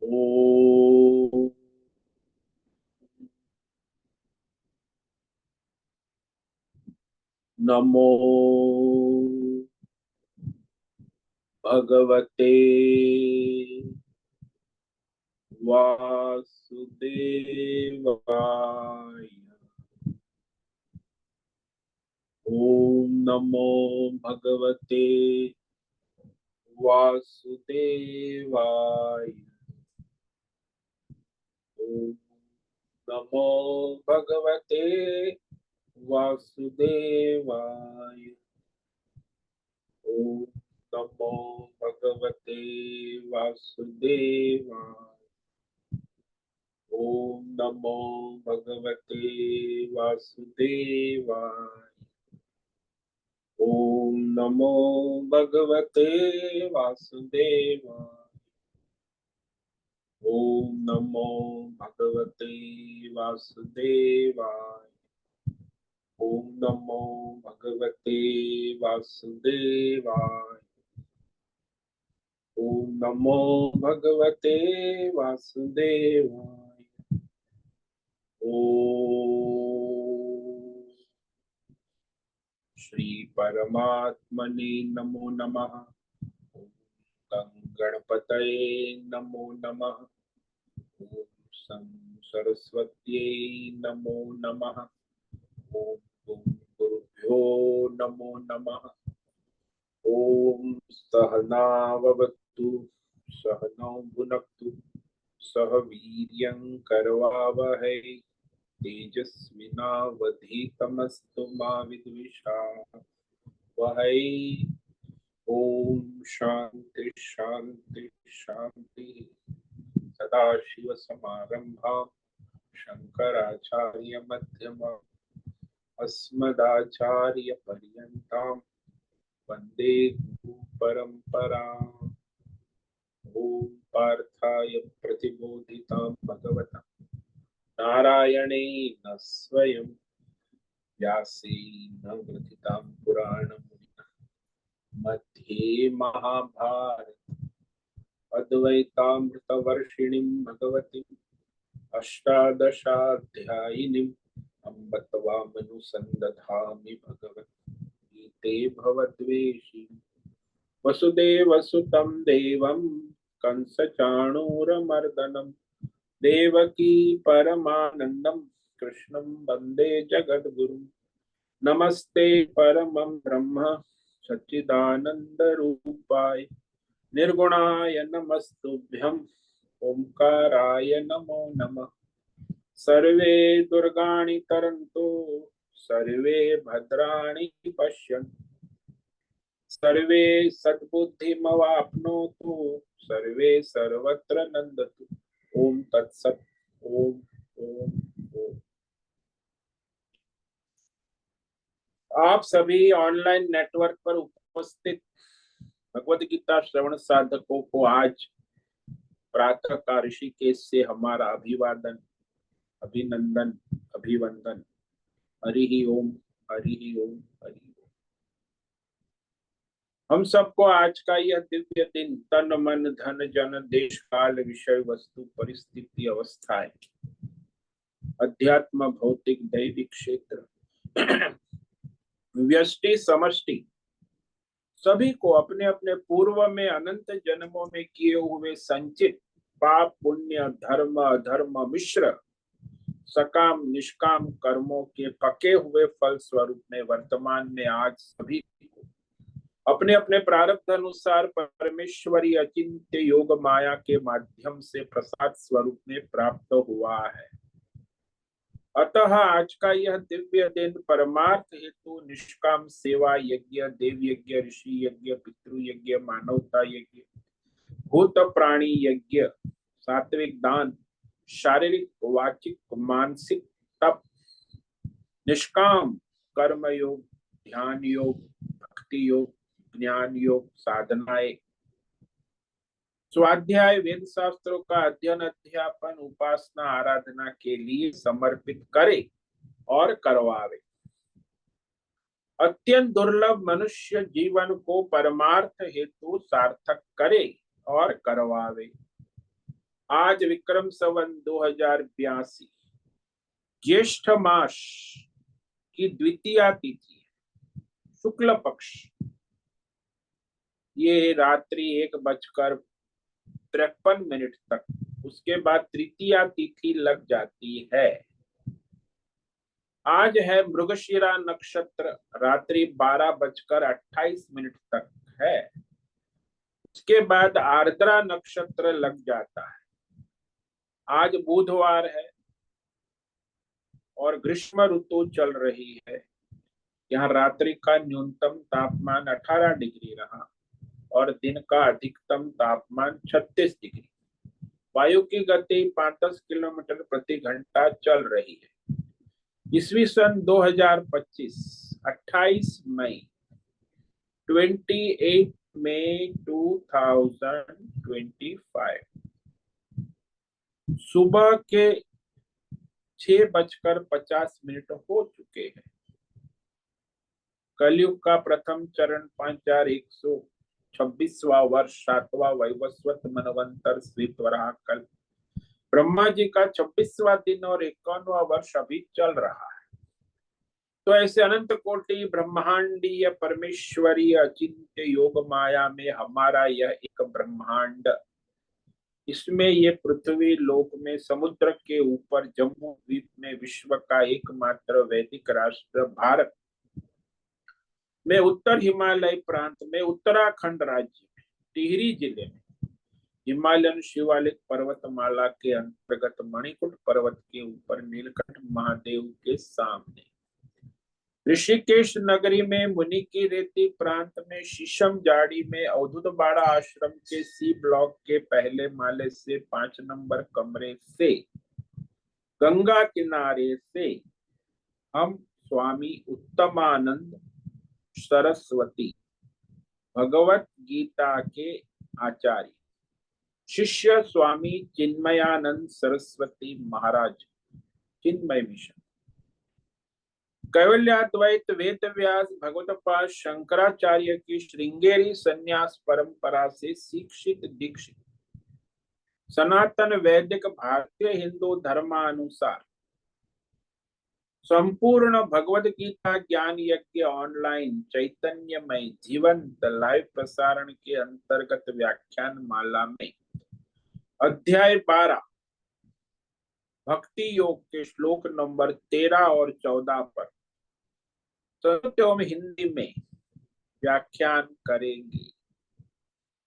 ओम नमो भगवते वासुदेवाय। ओम नमो भगवते वासुदेवाय। ओम नमो भगवते वासुदेवाय। ओम नमो भगवते वासुदेवाय। ओम नमो भगवते वासुदेवाय। ओम नमो भगवते वासुदेवाय। ओम नमो भगवते वासुदेवाय। ओम नमो भगवते वासुदेवाय। ओम नमो भगवते वासुदेवाय। ओम श्री परमात्मने नमो नमः। ओम गणपतये नमो नमः। ओम सं सरस्वत्यै नमो नमः। ओम गुरुभ्यो नमो नमः। ओम सहनाववतु सहनौ भुनक्तु सह वीर्यं करवावहै तेजस्विनावधीतमस्तु मा विद्विषावहै। ओम शांति शांति शांति। सदाशिवसमारंभां शंकराचार्य मध्यमाम् अस्मदाचार्यपर्यन्तां वन्दे गुरुपरम्पराम्। ओम पार्थाय प्रतिबोधितां भगवता नारायणेन स्वयं व्यासेन ग्रथितां पुराणमुनिना मध्ये महाभारत अद्वैतामृतवर्षिणीं भगवतीम् अष्टादशाध्यायिनीम् अम्ब त्वामनुसन्दधामि भगवती भवद्वेषी वसुदेवसुतं देवं कंसचाणूरमर्दनं देवकी परमानन्दं कृष्णं वन्दे जगद्गुरुं। नमस्ते परमं ब्रह्म सच्चिदानन्दरूपाय निर्गुणाय नमस्तुभ्यं ओंकाराय नमो नमः। सर्वे दुर्गाणि तरन्तु सर्वे भद्राणि पश्यन्तु सर्वे सद्बुद्धिमवाप्नोतु सर्वे सर्वत्र नंदतु। ओम तत्सत। ओम ओम ओम। आप सभी ऑनलाइन नेटवर्क पर उपस्थित भगवद गीता श्रवण साधकों को आज प्रातः का ऋषिकेश से हमारा अभिवादन अभिनंदन अभिवंदन। हरि ओम हरि ओम हरि ओम। हम सबको आज का यह दिव्य दिन तन मन धन जन देश काल विषय वस्तु परिस्थिति अवस्थाएं अध्यात्म भौतिक दैविक क्षेत्र व्यष्टि समष्टि सभी को अपने अपने पूर्व में अनंत जन्मों में किए हुए संचित पाप पुण्य धर्म अधर्म मिश्र सकाम निष्काम कर्मों के पके हुए फल स्वरूप में वर्तमान में आज सभी अपने अपने प्रारब्ध अनुसार परमेश्वरी अचिंत्य योग माया के माध्यम से प्रसाद स्वरूप में प्राप्त हुआ है। अतः आज का यह दिव्य दिन परमार्थ हेतु निष्काम सेवा यज्ञ देव यज्ञ ऋषि यज्ञ पितृ यज्ञ मानवता यज्ञ भूत प्राणी यज्ञ सात्विक दान शारीरिक वाचिक मानसिक तप निष्काम कर्म योग ध्यान योग भक्ति योग ज्ञान योग साधनाएं स्वाध्याय वेद शास्त्रों का अध्ययन अध्यापन उपासना आराधना के लिए समर्पित करे और करवावे। अत्यंत दुर्लभ मनुष्य जीवन को परमार्थ हेतु सार्थक करे और करवावे। आज विक्रम संवत 2082 ज्येष्ठ मास की द्वितीया तिथि, शुक्ल पक्ष। ये रात्रि 1:53 तक, उसके बाद तृतीया तिथि लग जाती है। आज है मृगशिरा नक्षत्र, रात्रि 12:28 तक है। उसके बाद आर्द्रा नक्षत्र लग जाता है। आज बुधवार है और ग्रीष्म ऋतु चल रही है। यहाँ रात्रि का न्यूनतम तापमान 18 डिग्री रहा और दिन का अधिकतम तापमान 36 डिग्री। वायु की गति 35 किलोमीटर प्रति घंटा चल रही है। ईस्वी सन 2025, 28 मई, 28 मई 2025 सुबह के 6:50 हो चुके हैं। कलयुग का प्रथम चरण 5126वां वर्ष, 7वां वैवस्वत मनवंतर श्वेत वराह कल्प, ब्रह्मा जी का 26वां दिन और 51वां वर्ष अभी चल रहा है। तो ऐसे अनंत कोटि ब्रह्मांडीय परमेश्वरीय अचिंत्य योग माया में हमारा यह एक ब्रह्मांड, इसमें ये पृथ्वी लोक में समुद्र के ऊपर जम्मू द्वीप में विश्व का एकमात्र वैदिक राष्ट्र भारत में उत्तर हिमालय प्रांत में उत्तराखंड राज्य में टिहरी जिले में हिमालयन शिवालिक पर्वतमाला के अंतर्गत मणिकूट पर्वत के ऊपर नीलकंठ महादेव के सामने, ऋषिकेश नगरी में मुनि की रेती प्रांत में शीशम जाड़ी में अवधूत बाड़ा आश्रम के सी ब्लॉक के पहले माले से 5 नंबर कमरे से गंगा किनारे से हम स्वामी उत्तमानंद सरस्वती भगवत गीता के आचार्य शिष्य स्वामी चिन्मयानंद सरस्वती महाराज चिन्मय मिशन कैवल्याद्वैत वेद व्यास भगवतपाद शंकराचार्य की श्रृंगेरी संन्यास परंपरा से शिक्षित दीक्षित सनातन वैदिक भारतीय हिंदू धर्मानुसार संपूर्ण भगवद गीता ज्ञान यज्ञ ऑनलाइन चैतन्यमय जीवंत लाइव प्रसारण के अंतर्गत व्याख्यान माला में अध्याय 12 भक्ति योग के श्लोक नंबर 13 और 14 पर संस्कृत एवं हिंदी में व्याख्यान करेंगे।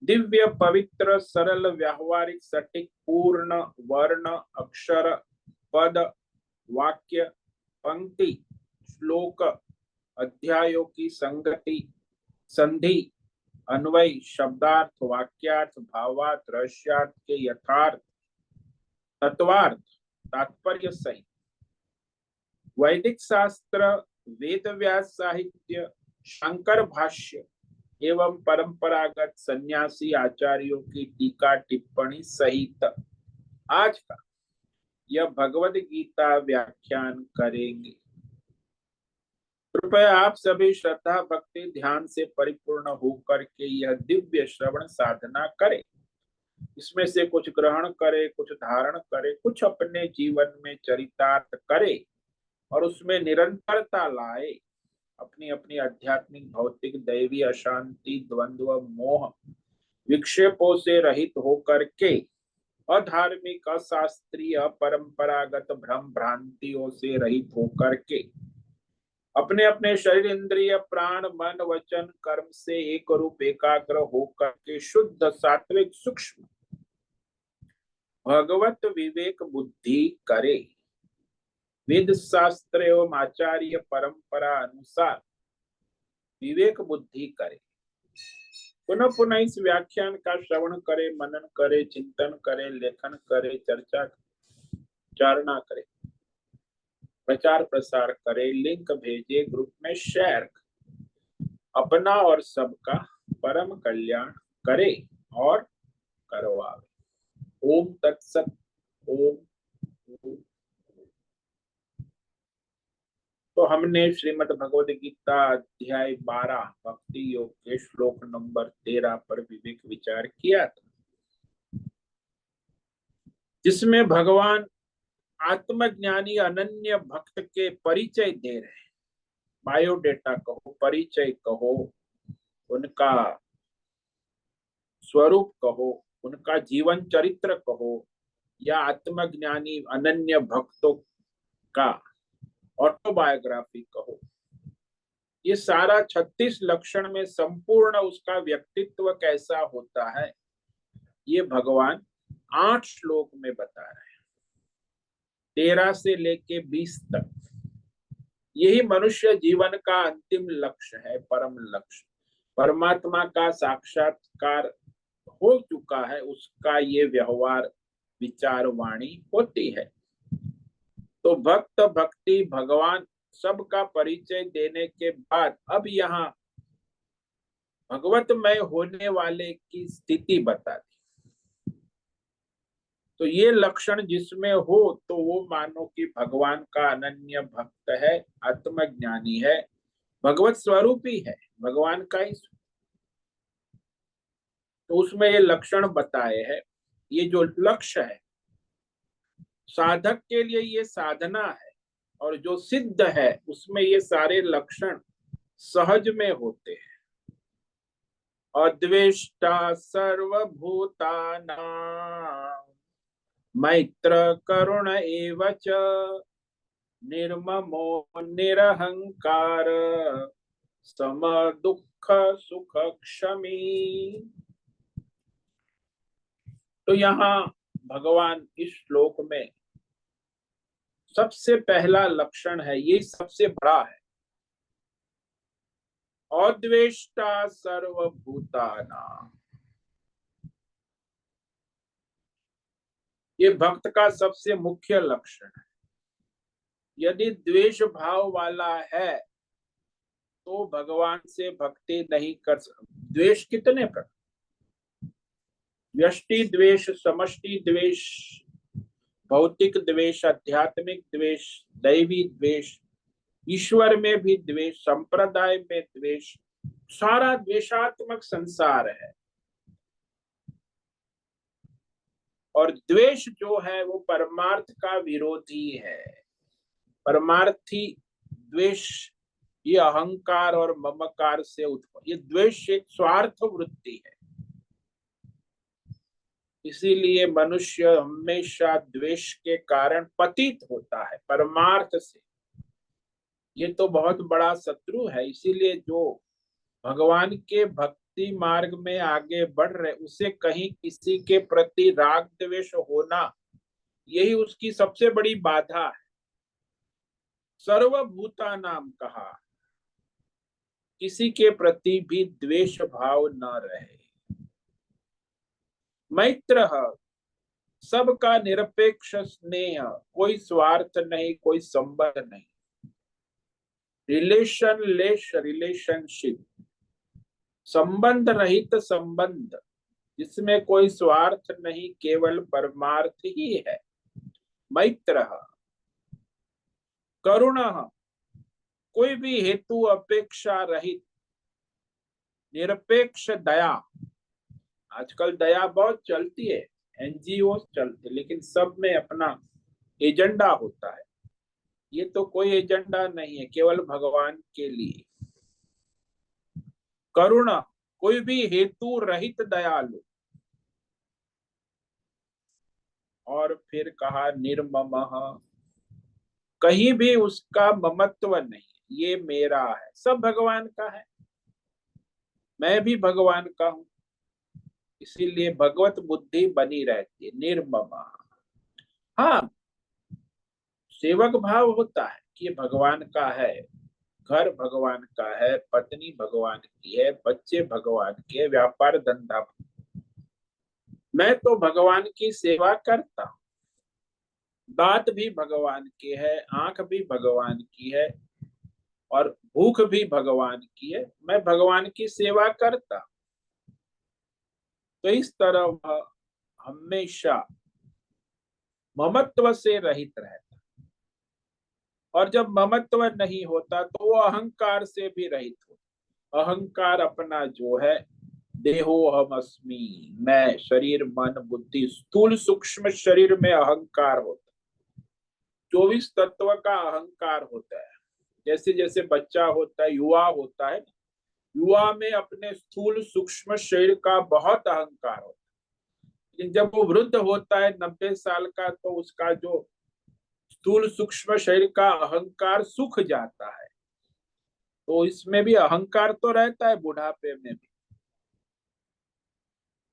दिव्य पवित्र सरल व्यावहारिक सटीक पूर्ण वर्ण अक्षर पद वाक्य पंक्ति श्लोक अध्यायों की संगति संधि अन्वय शब्दार्थ वाक्यार्थ भावार्थ रहस्यार्थ के यथार्थ तत्वार्थ तात्पर्य सहित वैदिक शास्त्र वेद व्यास साहित्य शंकर भाष्य एवं परंपरागत सन्यासी आचार्यों की टीका टिप्पणी सहित आज का यह भगवद गीता व्याख्यान करेंगे। कृपया आप सभी श्रद्धा भक्ति ध्यान से परिपूर्ण होकर के यह दिव्य श्रवण साधना करें। इसमें से कुछ ग्रहण करे, कुछ धारण करे, कुछ अपने जीवन में चरितार्थ करे और उसमें निरंतरता लाए। अपनी अपनी आध्यात्मिक भौतिक दैवी अशांति द्वंद्व मोह विक्षेपों से रहित होकर के अधार्मिक अशास्त्रीय परंपरागत भ्रम भ्रांतियों से रहित होकर के अपने अपने शरीर इंद्रिय प्राण मन वचन कर्म से एक रूप एकाग्र होकर के शुद्ध सात्विक सूक्ष्म भगवत विवेक बुद्धि करे। वेद शास्त्र एवं आचार्य परंपरा अनुसार विवेक बुद्धि करे। पुनः पुनः इस व्याख्यान का श्रवण करे, मनन करे, चिंतन करे, लेखन करे, चर्चा चारणा करे, प्रचार प्रसार करे, लिंक भेजे, ग्रुप में शेयर करे, अपना और सबका परम कल्याण करे और करवावे। ओम तत्सत। ओम। तो हमने श्रीमद् भगवद गीता अध्याय 12 भक्ति योग के श्लोक नंबर 13 पर विवेक विचार किया था। जिसमें भगवान आत्मज्ञानी अनन्य भक्त के परिचय दे रहे हैं। बायोडेटा कहो, परिचय कहो, उनका स्वरूप कहो, उनका जीवन चरित्र कहो, या आत्मज्ञानी अनन्य भक्तों का ऑटोबायोग्राफी कहो, ये सारा 36 लक्षण में संपूर्ण उसका व्यक्तित्व कैसा होता है, ये भगवान 8 श्लोक में बता रहे हैं, 13 से लेके 20 तक। यही मनुष्य जीवन का अंतिम लक्ष्य है, परम लक्ष्य। परमात्मा का साक्षात्कार हो चुका है, उसका ये व्यवहार विचार वाणी होती है। तो भक्त भक्ति भगवान सबका परिचय देने के बाद अब यहाँ भगवतमय होने वाले की स्थिति बता दी। तो ये लक्षण जिसमें हो तो वो मानो कि भगवान का अनन्य भक्त है, आत्मज्ञानी है, भगवत स्वरूपी है, भगवान का ही। तो उसमें ये लक्षण बताए हैं। ये जो लक्ष्य है साधक के लिए ये साधना है, और जो सिद्ध है उसमें ये सारे लक्षण सहज में होते हैं। अद्वेष्टा सर्वभूतानां मैत्र करुण एव च निर्ममो निरहंकार सम दुख सुख क्षमी। तो यहाँ भगवान इस श्लोक में सबसे पहला लक्षण है, ये सबसे बड़ा है, अद्वेष्टा सर्वभूतानां। ये भक्त का सबसे मुख्य लक्षण है। यदि द्वेष भाव वाला है तो भगवान से भक्ति नहीं कर सकते। द्वेष कितने प्रकार, व्यष्टि द्वेष, समष्टि द्वेष, भौतिक द्वेष, आध्यात्मिक द्वेष, दैवी द्वेष, ईश्वर में भी द्वेष, संप्रदाय में द्वेष, सारा द्वेषात्मक संसार है। और द्वेष जो है वो परमार्थ का विरोधी है। परमार्थी द्वेष ये अहंकार और ममकार से उत्पन्न, ये द्वेष एक स्वार्थ वृत्ति है। इसीलिए मनुष्य हमेशा द्वेष के कारण पतित होता है परमार्थ से। ये तो बहुत बड़ा शत्रु है। इसीलिए जो भगवान के भक्ति मार्ग में आगे बढ़ रहे उसे कहीं किसी के प्रति राग द्वेष होना, यही उसकी सबसे बड़ी बाधा है। सर्वभूता नाम कहा, किसी के प्रति भी द्वेष भाव न रहे। मैत्र, सबका निरपेक्ष स्नेह, कोई स्वार्थ नहीं, कोई संबंध नहीं, रिलेशन लेस रिलेशनशिप, संबंध रहित संबंध, जिसमें कोई स्वार्थ नहीं, केवल परमार्थ ही है। मैत्र करुण, कोई भी हेतु अपेक्षा रहित, निरपेक्ष दया। आजकल दया बहुत चलती है, एनजीओ चलते, लेकिन सब में अपना एजेंडा होता है। ये तो कोई एजेंडा नहीं है, केवल भगवान के लिए। करुण, कोई भी हेतु रहित दयालु। और फिर कहा निर्ममः, कहीं भी उसका ममत्व नहीं, ये मेरा है, सब भगवान का है, मैं भी भगवान का हूं। इसीलिए भगवत बुद्धि बनी रहती है, निर्ममः। हाँ, सेवक भाव होता है कि ये भगवान का है, घर भगवान का है, पत्नी भगवान की है, बच्चे भगवान के, व्यापार धंधा, मैं तो भगवान की सेवा करता हूं। दांत भी भगवान के है, आंख भी भगवान की है, और भूख भी भगवान की है, मैं भगवान की सेवा करता। तो इस तरह वह हमेशा ममत्व से रहित रहता। और जब ममत्व नहीं होता तो वो अहंकार से भी रहित होता। अहंकार अपना जो है देहोहम अस्मि, मैं, शरीर मन बुद्धि, स्थूल सूक्ष्म शरीर में अहंकार होता है। 24 तत्व का अहंकार होता है। जैसे जैसे बच्चा होता है, युवा होता है, युवा में अपने स्थूल सूक्ष्म शरीर का बहुत अहंकार होता है। लेकिन जब वो वृद्ध होता है 90 साल का, तो उसका जो स्थूल सूक्ष्म शरीर का अहंकार सूख जाता है। तो इसमें भी अहंकार तो रहता है बुढ़ापे में भी।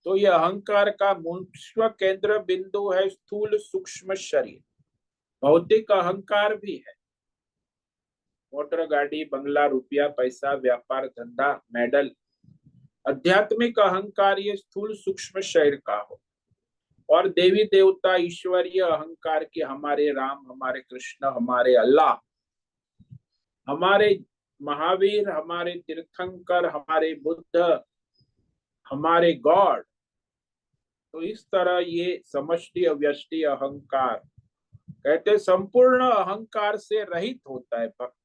तो ये अहंकार का मुख्य केंद्र बिंदु है स्थूल सूक्ष्म शरीर। भौतिक अहंकार भी है, मोटर गाड़ी बंगला रुपया पैसा व्यापार धंधा मेडल। आध्यात्मिक अहंकार ये स्थूल सूक्ष्म शरीर का हो, और देवी देवता ईश्वरीय अहंकार के हमारे राम, हमारे कृष्ण, हमारे अल्लाह, हमारे महावीर, हमारे तीर्थंकर, हमारे बुद्ध, हमारे गॉड। तो इस तरह ये समष्टि अव्यष्टि अहंकार, कहते संपूर्ण अहंकार से रहित होता है भक्त।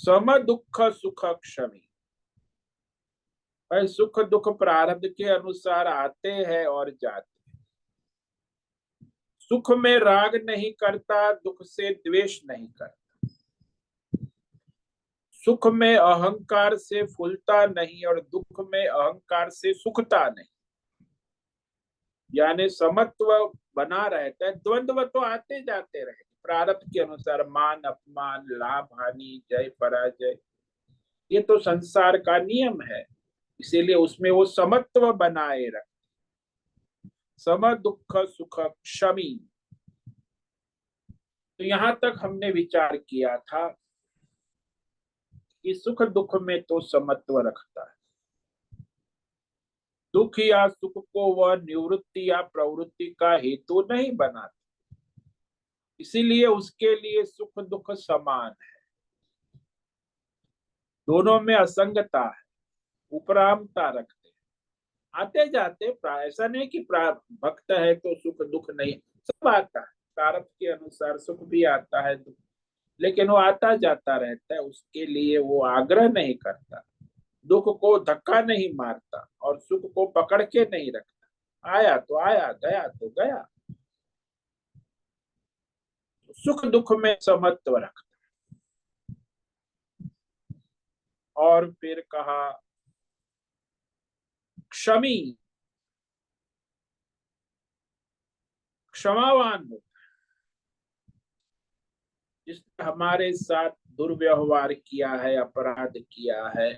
सम दुख सुख क्षमी, भाई सुख दुख प्रारब्ध के अनुसार आते हैं और जाते हैं। सुख में राग नहीं करता, दुख से द्वेष नहीं करता, सुख में अहंकार से फूलता नहीं और दुख में अहंकार से सुखता नहीं। यानी समत्व बना रहता है। द्वंद्व तो आते जाते रहे प्रारब्ध के अनुसार, मान अपमान, लाभ हानि, जय पराजय, ये तो संसार का नियम है। इसीलिए उसमें वो समत्व बनाए रख, सम दुख सुख क्षमी। तो यहां तक हमने विचार किया था कि सुख दुख में तो समत्व रखता है। दुख या सुख को वह निवृत्ति या प्रवृत्ति का हेतु नहीं बनाता, इसीलिए उसके लिए सुख दुख समान है। दोनों में असंगता है, उपरामता रखते हैं। आते जाते ऐसा नहीं कि भक्त है तो सुख दुख नहीं, सब आता है। प्रारब्ध के अनुसार सुख भी आता है, दुख, लेकिन वो आता जाता रहता है। उसके लिए वो आग्रह नहीं करता, दुख को धक्का नहीं मारता और सुख को पकड़ के नहीं रखता। आया तो आया, गया तो गया। सुख दुख में समत्व रखता। और फिर कहा क्षमी, क्षमावान हो, जिसने हमारे साथ दुर्व्यवहार किया है, अपराध किया है।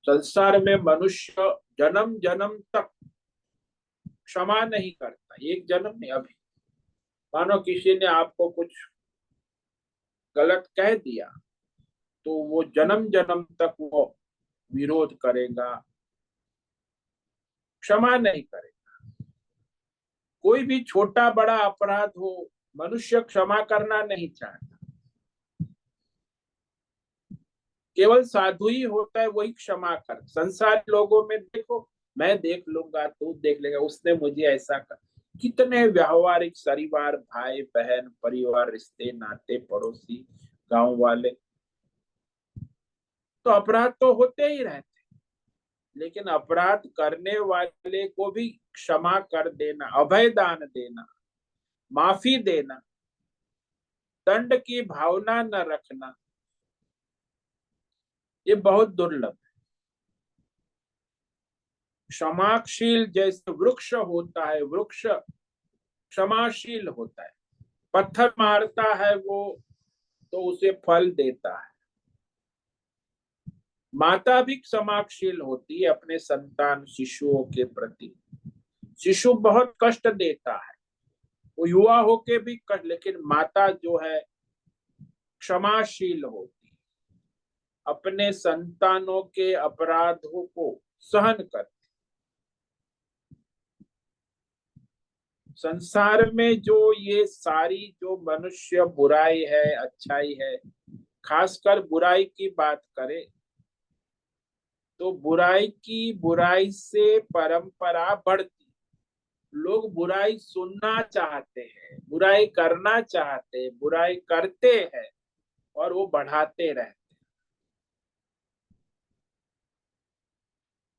संसार में मनुष्य जन्म जन्म तक क्षमा नहीं करता। एक जन्म में, अभी मानो किसी ने आपको कुछ गलत कह दिया, तो वो जन्म जन्म तक वो विरोध करेगा, क्षमा नहीं करेगा। कोई भी छोटा बड़ा अपराध हो, मनुष्य क्षमा करना नहीं चाहता। केवल साधु ही होता है वही क्षमा कर। संसार लोगों में देखो, मैं देख लूंगा, तू देख लेगा, उसने मुझे ऐसा कर। कितने व्यवहारिक परिवार, भाई बहन, परिवार, रिश्ते नाते, पड़ोसी, गांव वाले, तो अपराध तो होते ही रहते। लेकिन अपराध करने वाले को भी क्षमा कर देना, अभय दान देना, माफी देना, दंड की भावना न रखना, ये बहुत दुर्लभ है। क्षमाशील जैसे वृक्ष होता है, वृक्ष क्षमाशील होता है। पत्थर मारता है वो, तो उसे फल देता है। माता भी क्षमाशील होती है अपने संतान शिशुओं के प्रति। शिशु बहुत कष्ट देता है, वो युवा होके भी कष्ट, लेकिन माता जो है क्षमाशील होती है, अपने संतानों के अपराधों को सहन करती। संसार में जो ये सारी जो मनुष्य बुराई है अच्छाई है, खासकर बुराई की बात करें तो बुराई से परंपरा बढ़ती। लोग बुराई सुनना चाहते हैं, बुराई करना चाहते हैं, बुराई करते हैं और वो बढ़ाते रहते हैं।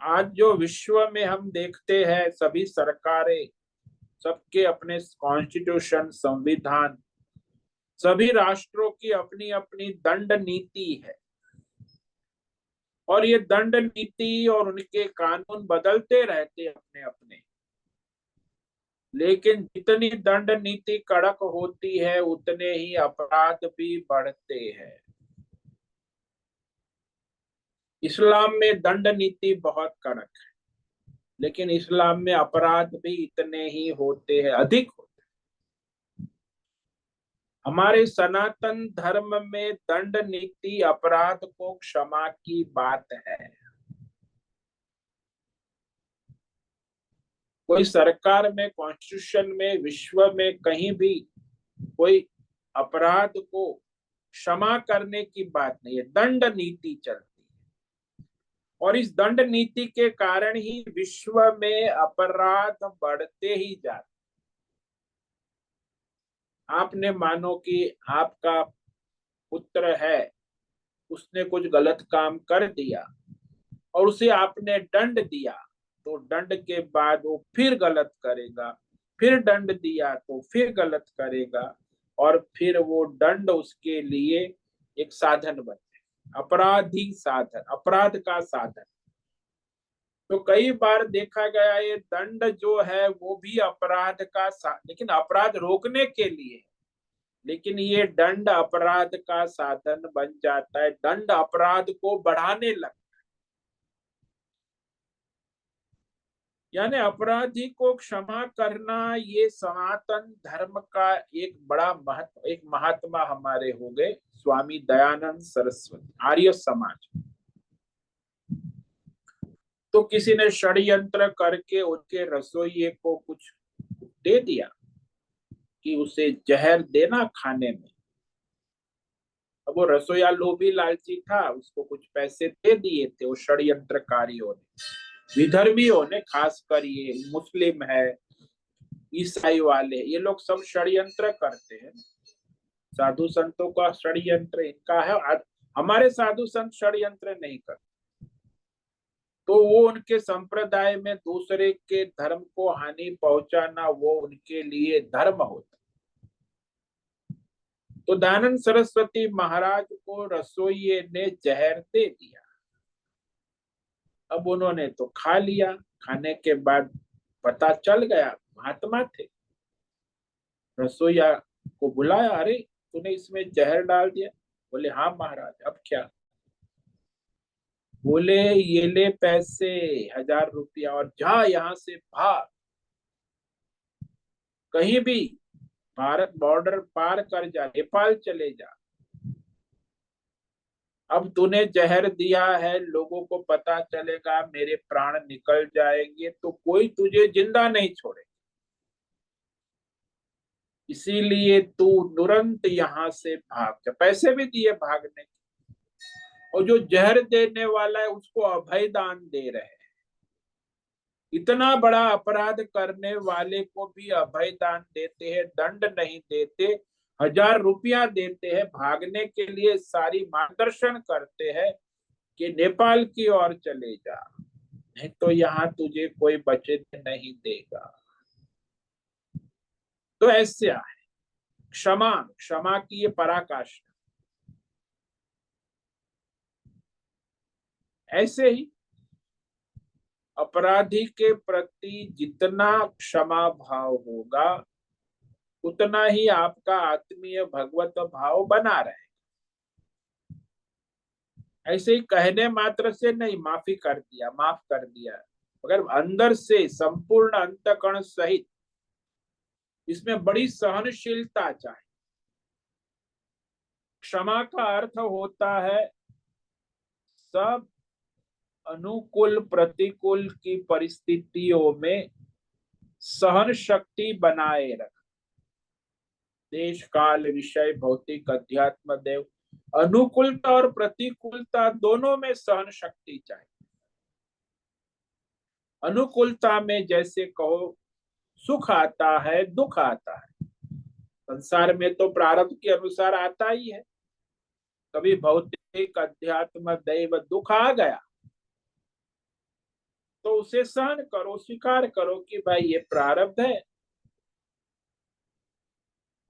आज जो विश्व में हम देखते हैं, सभी सरकारें, सबके अपने कॉन्स्टिट्यूशन, संविधान, सभी राष्ट्रों की अपनी अपनी दंड नीति है। और ये दंड नीति और उनके कानून बदलते रहते अपने अपने। लेकिन जितनी दंड नीति कड़क होती है, उतने ही अपराध भी बढ़ते हैं। इस्लाम में दंड नीति बहुत कड़क है, लेकिन इस्लाम में अपराध भी इतने ही होते हैं, अधिक होते हैं। हमारे सनातन धर्म में दंड नीति अपराध को क्षमा की बात है। कोई सरकार में, कॉन्स्टिट्यूशन में, विश्व में कहीं भी कोई अपराध को क्षमा करने की बात नहीं है, दंड नीति चलती है। और इस दंड नीति के कारण ही विश्व में अपराध बढ़ते ही जाते। आपने मानो कि आपका पुत्र है, उसने कुछ गलत काम कर दिया और उसे आपने दंड दिया, तो दंड के बाद वो फिर गलत करेगा, फिर दंड दिया तो फिर गलत करेगा, और फिर वो दंड उसके लिए एक साधन बन जाए, अपराधी साधन, अपराध का साधन। तो कई बार देखा गया ये दंड जो है वो भी अपराध का लेकिन अपराध रोकने के लिए, लेकिन ये दंड अपराध का साधन बन जाता है, दंड अपराध को बढ़ाने लगता है। यानी अपराधी को क्षमा करना, ये सनातन धर्म का एक बड़ा महत्व। एक महात्मा हमारे हो गए स्वामी दयानंद सरस्वती, आर्य समाज। तो किसी ने षड्यंत्र करके उनके रसोइये को कुछ दे दिया कि उसे जहर देना खाने में। अब वो रसोईया लोभी लालची था, उसको कुछ पैसे दे दिए थे वो षड्यंत्रकारियों ने, विधर्मियों ने, खासकर ये मुस्लिम है, ईसाई वाले, ये लोग सब षड्यंत्र करते हैं। साधु संतों का षड्यंत्र इनका है, हमारे साधु संत षड्यंत्र नहीं करते। तो वो उनके संप्रदाय में दूसरे के धर्म को हानि पहुंचाना, वो उनके लिए धर्म होता। तो दयानंद सरस्वती महाराज को रसोइये ने जहर दे दिया। अब उन्होंने तो खा लिया, खाने के बाद पता चल गया, महात्मा थे, रसोईया को बुलाया, अरे तूने इसमें जहर डाल दिया। बोले हाँ महाराज, अब क्या। बोले ये ले पैसे, 1000 रुपया, और जा यहाँ से भाग, कहीं भी भारत बॉर्डर पार कर जा, नेपाल चले जा। अब तूने जहर दिया है, लोगों को पता चलेगा, मेरे प्राण निकल जाएंगे, तो कोई तुझे जिंदा नहीं छोड़े। इसीलिए तू तुरंत यहाँ से भाग जा। पैसे भी दिए भागने के, और जो जहर देने वाला है उसको अभय दान दे रहे हैं। इतना बड़ा अपराध करने वाले को भी अभय दान देते हैं, दंड नहीं देते, 1000 रुपया देते हैं, भागने के लिए सारी मार्गदर्शन करते हैं कि नेपाल की ओर चले जा, नहीं तो यहाँ तुझे कोई बचे नहीं देगा। तो ऐसे है क्षमा, क्षमा की ये पराकाष्ठा। ऐसे ही अपराधी के प्रति जितना क्षमा भाव होगा, उतना ही आपका आत्मीय भगवत भाव बना रहे। ऐसे ही कहने मात्र से नहीं, माफी कर दिया, माफ कर दिया, मगर अंदर से संपूर्ण अंतःकरण सहित इसमें बड़ी सहनशीलता चाहिए। क्षमा का अर्थ होता है सब अनुकूल प्रतिकूल की परिस्थितियों में सहन शक्ति बनाए रख। देश काल विषय भौतिक अध्यात्म देव, अनुकूलता और प्रतिकूलता दोनों में सहन शक्ति चाहिए। अनुकूलता में जैसे कहो सुख आता है, दुख आता है, संसार में तो प्रारब्ध के अनुसार आता ही है। कभी भौतिक अध्यात्म दैव दुख आ गया, तो उसे सहन करो, स्वीकार करो कि भाई ये प्रारब्ध है,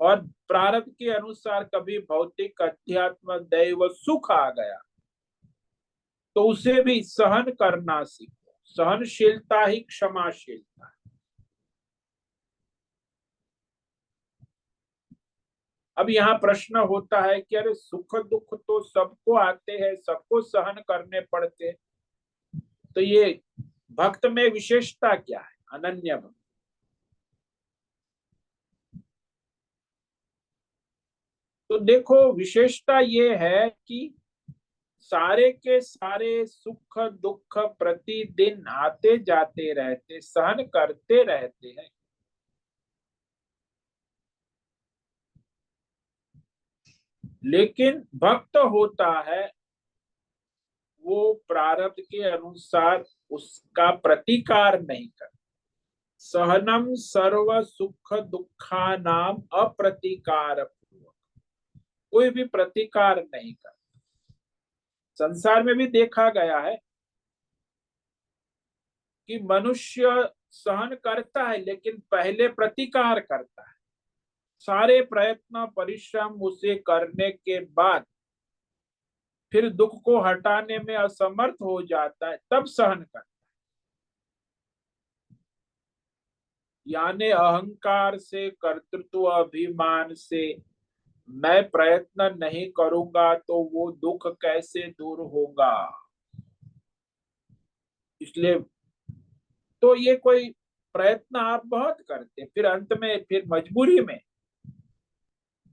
और प्रारब्ध के अनुसार कभी भौतिक अध्यात्म दैव सुख आ गया तो उसे भी सहन करना सीखो। सहनशीलता ही क्षमाशीलता है। अब यहाँ प्रश्न होता है कि अरे सुख दुख तो सबको आते हैं, सबको सहन करने पड़ते हैं, तो ये भक्त में विशेषता क्या है, अनन्य भक्त? तो देखो विशेषता ये है कि सारे के सारे सुख दुख प्रतिदिन आते जाते रहते, सहन करते रहते हैं, लेकिन भक्त होता है वो प्रारब्ध के अनुसार उसका प्रतिकार नहीं करता। सहनम सर्व सुख दुखा नाम अप्रतिकार पूर्वक, कोई भी प्रतिकार नहीं करता। संसार में भी देखा गया है कि मनुष्य सहन करता है लेकिन पहले प्रतिकार करता है। सारे प्रयत्न परिश्रम उसे करने के बाद फिर दुख को हटाने में असमर्थ हो जाता है, तब सहन करता है। यानी अहंकार से, कर्तृत्व अभिमान से मैं प्रयत्न नहीं करूंगा तो वो दुख कैसे दूर होगा। इसलिए तो ये कोई प्रयत्न आप बहुत करते, फिर अंत में फिर मजबूरी में,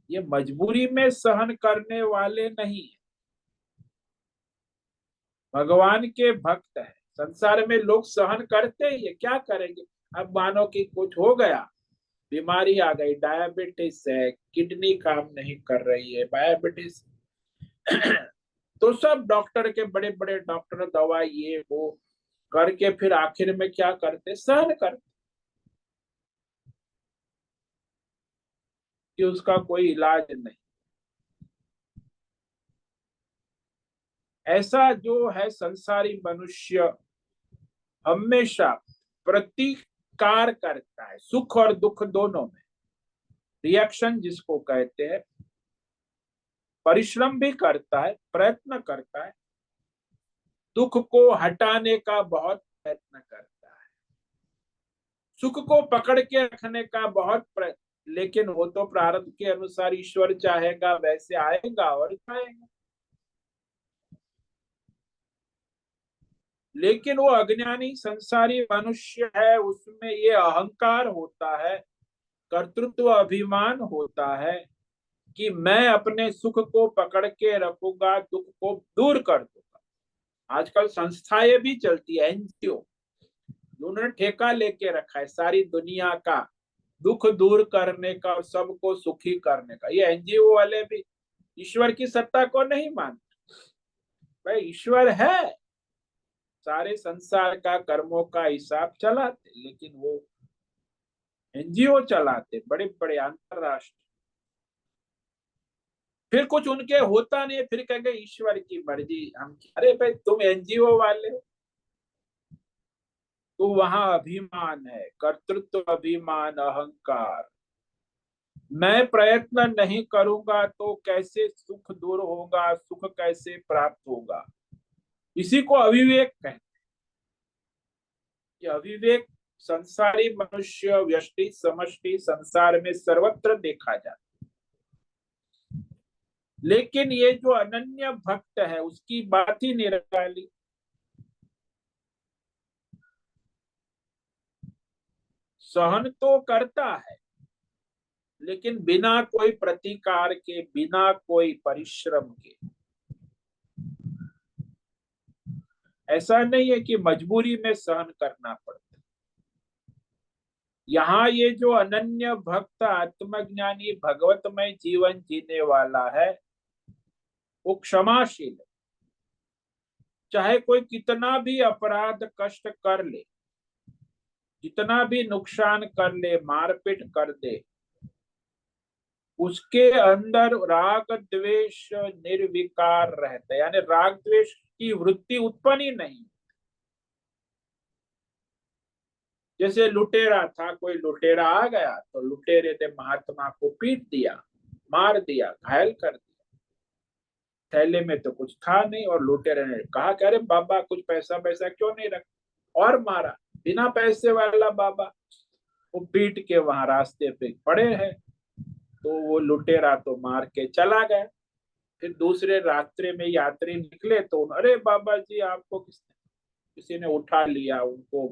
ये मजबूरी में सहन करने वाले नहीं है, भगवान के भक्त है। संसार में लोग सहन करते ही है, क्या करेंगे? अब मानो कि कुछ हो गया, बीमारी आ गई, डायबिटीज है, किडनी काम नहीं कर रही है, डायबिटीज तो सब डॉक्टर के, बड़े बड़े डॉक्टर दवा ये वो करके फिर आखिर में क्या करते, सहन करते कि उसका कोई इलाज नहीं। ऐसा जो है संसारी मनुष्य हमेशा प्रतिकार करता है, सुख और दुख दोनों में, रिएक्शन जिसको कहते हैं, परिश्रम भी करता है, प्रयत्न करता है, दुख को हटाने का बहुत प्रयत्न करता है, सुख को पकड़ के रखने का बहुत प्रयत्न, लेकिन वो तो प्रारब्ध के अनुसार ईश्वर चाहेगा वैसे आएगा और जाएगा। लेकिन वो अज्ञानी संसारी मनुष्य है, उसमें ये अहंकार होता है, कर्तृत्व अभिमान होता है कि मैं अपने सुख को पकड़ के रखूंगा, दुख को दूर कर दूंगा। आजकल संस्थाएं भी चलती है, एनजीओ, उन्होंने ठेका लेके रखा है सारी दुनिया का दुख दूर करने का और सबको सुखी करने का। ये एनजीओ वाले भी ईश्वर की सत्ता को नहीं मानते। भाई ईश्वर है, सारे संसार का कर्मों का हिसाब चलाते, लेकिन वो एनजीओ चलाते, बड़े बड़े अंतरराष्ट्रीय। फिर कुछ उनके होता नहीं, फिर कहेंगे ईश्वर की मर्जी। हम, अरे भाई तुम एनजीओ वाले हो, तो वहां अभिमान है, कर्तृत्व अभिमान, अहंकार। मैं प्रयत्न नहीं करूंगा तो कैसे सुख दूर होगा, सुख कैसे प्राप्त होगा? इसी को अविवेक कहते हैं। ये अविवेक संसारी मनुष्य, व्यष्टि समष्टि संसार में सर्वत्र देखा जाता है। लेकिन ये जो अनन्य भक्त है उसकी बात ही निराली। सहन तो करता है लेकिन बिना कोई प्रतिकार के, बिना कोई परिश्रम के। ऐसा नहीं है कि मजबूरी में सहन करना पड़ता। यहाँ ये जो अनन्य भक्त आत्मज्ञानी भगवतमय जीवन जीने वाला है वो क्षमाशील है। चाहे कोई कितना भी अपराध कष्ट कर ले, कितना भी नुकसान कर ले, मारपीट कर दे, उसके अंदर राग द्वेष निर्विकार रहता है, यानी राग द्वेष की वृत्ति उत्पन्न ही नहीं। जैसे लुटेरा था, कोई लुटेरा आ गया तो लुटेरे ने महात्मा को पीट दिया, मार दिया, घायल कर दिया। थैले में तो कुछ था नहीं, और लुटेरे ने कहा कि अरे बाबा कुछ पैसा पैसा क्यों नहीं रख, और मारा। बिना पैसे वाला बाबा, वो पीट के वहां रास्ते पे पड़े हैं। तो वो लुटेरा तो मार के चला गया। फिर दूसरे रास्ते में यात्री निकले तो अरे बाबा जी आपको किसी ने उठा लिया, उनको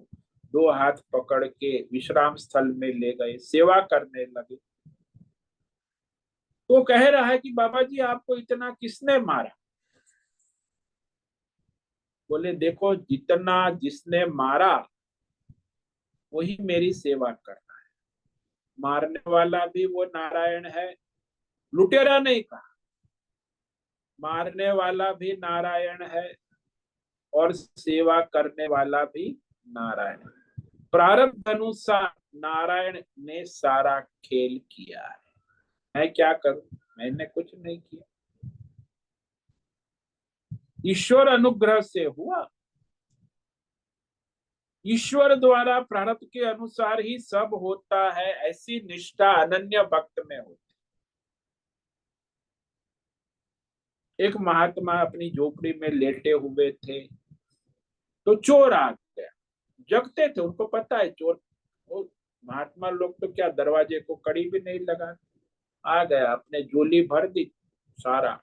दो हाथ पकड़ के विश्राम स्थल में ले गए, सेवा करने लगे। तो कह रहा है कि बाबा जी आपको इतना किसने मारा? बोले देखो, जितना जिसने मारा वही मेरी सेवा कर रहा है। मारने वाला भी वो नारायण है, लुटेरा नहीं कहा, मारने वाला भी नारायण है और सेवा करने वाला भी नारायण है। प्रारब्ध अनुसार नारायण ने सारा खेल किया है, मैं क्या करूं? मैंने कुछ नहीं किया, ईश्वर अनुग्रह से हुआ। ईश्वर द्वारा प्रारब्ध के अनुसार ही सब होता है, ऐसी निष्ठा अनन्य भक्त में होती। एक महात्मा अपनी झोपड़ी में लेटे हुए थे तो चोर आ गया। जगते थे, उनको पता है चोर, वो महात्मा लोग तो क्या दरवाजे को कड़ी भी नहीं लगा, आ गया, अपने झोली भर दी सारा।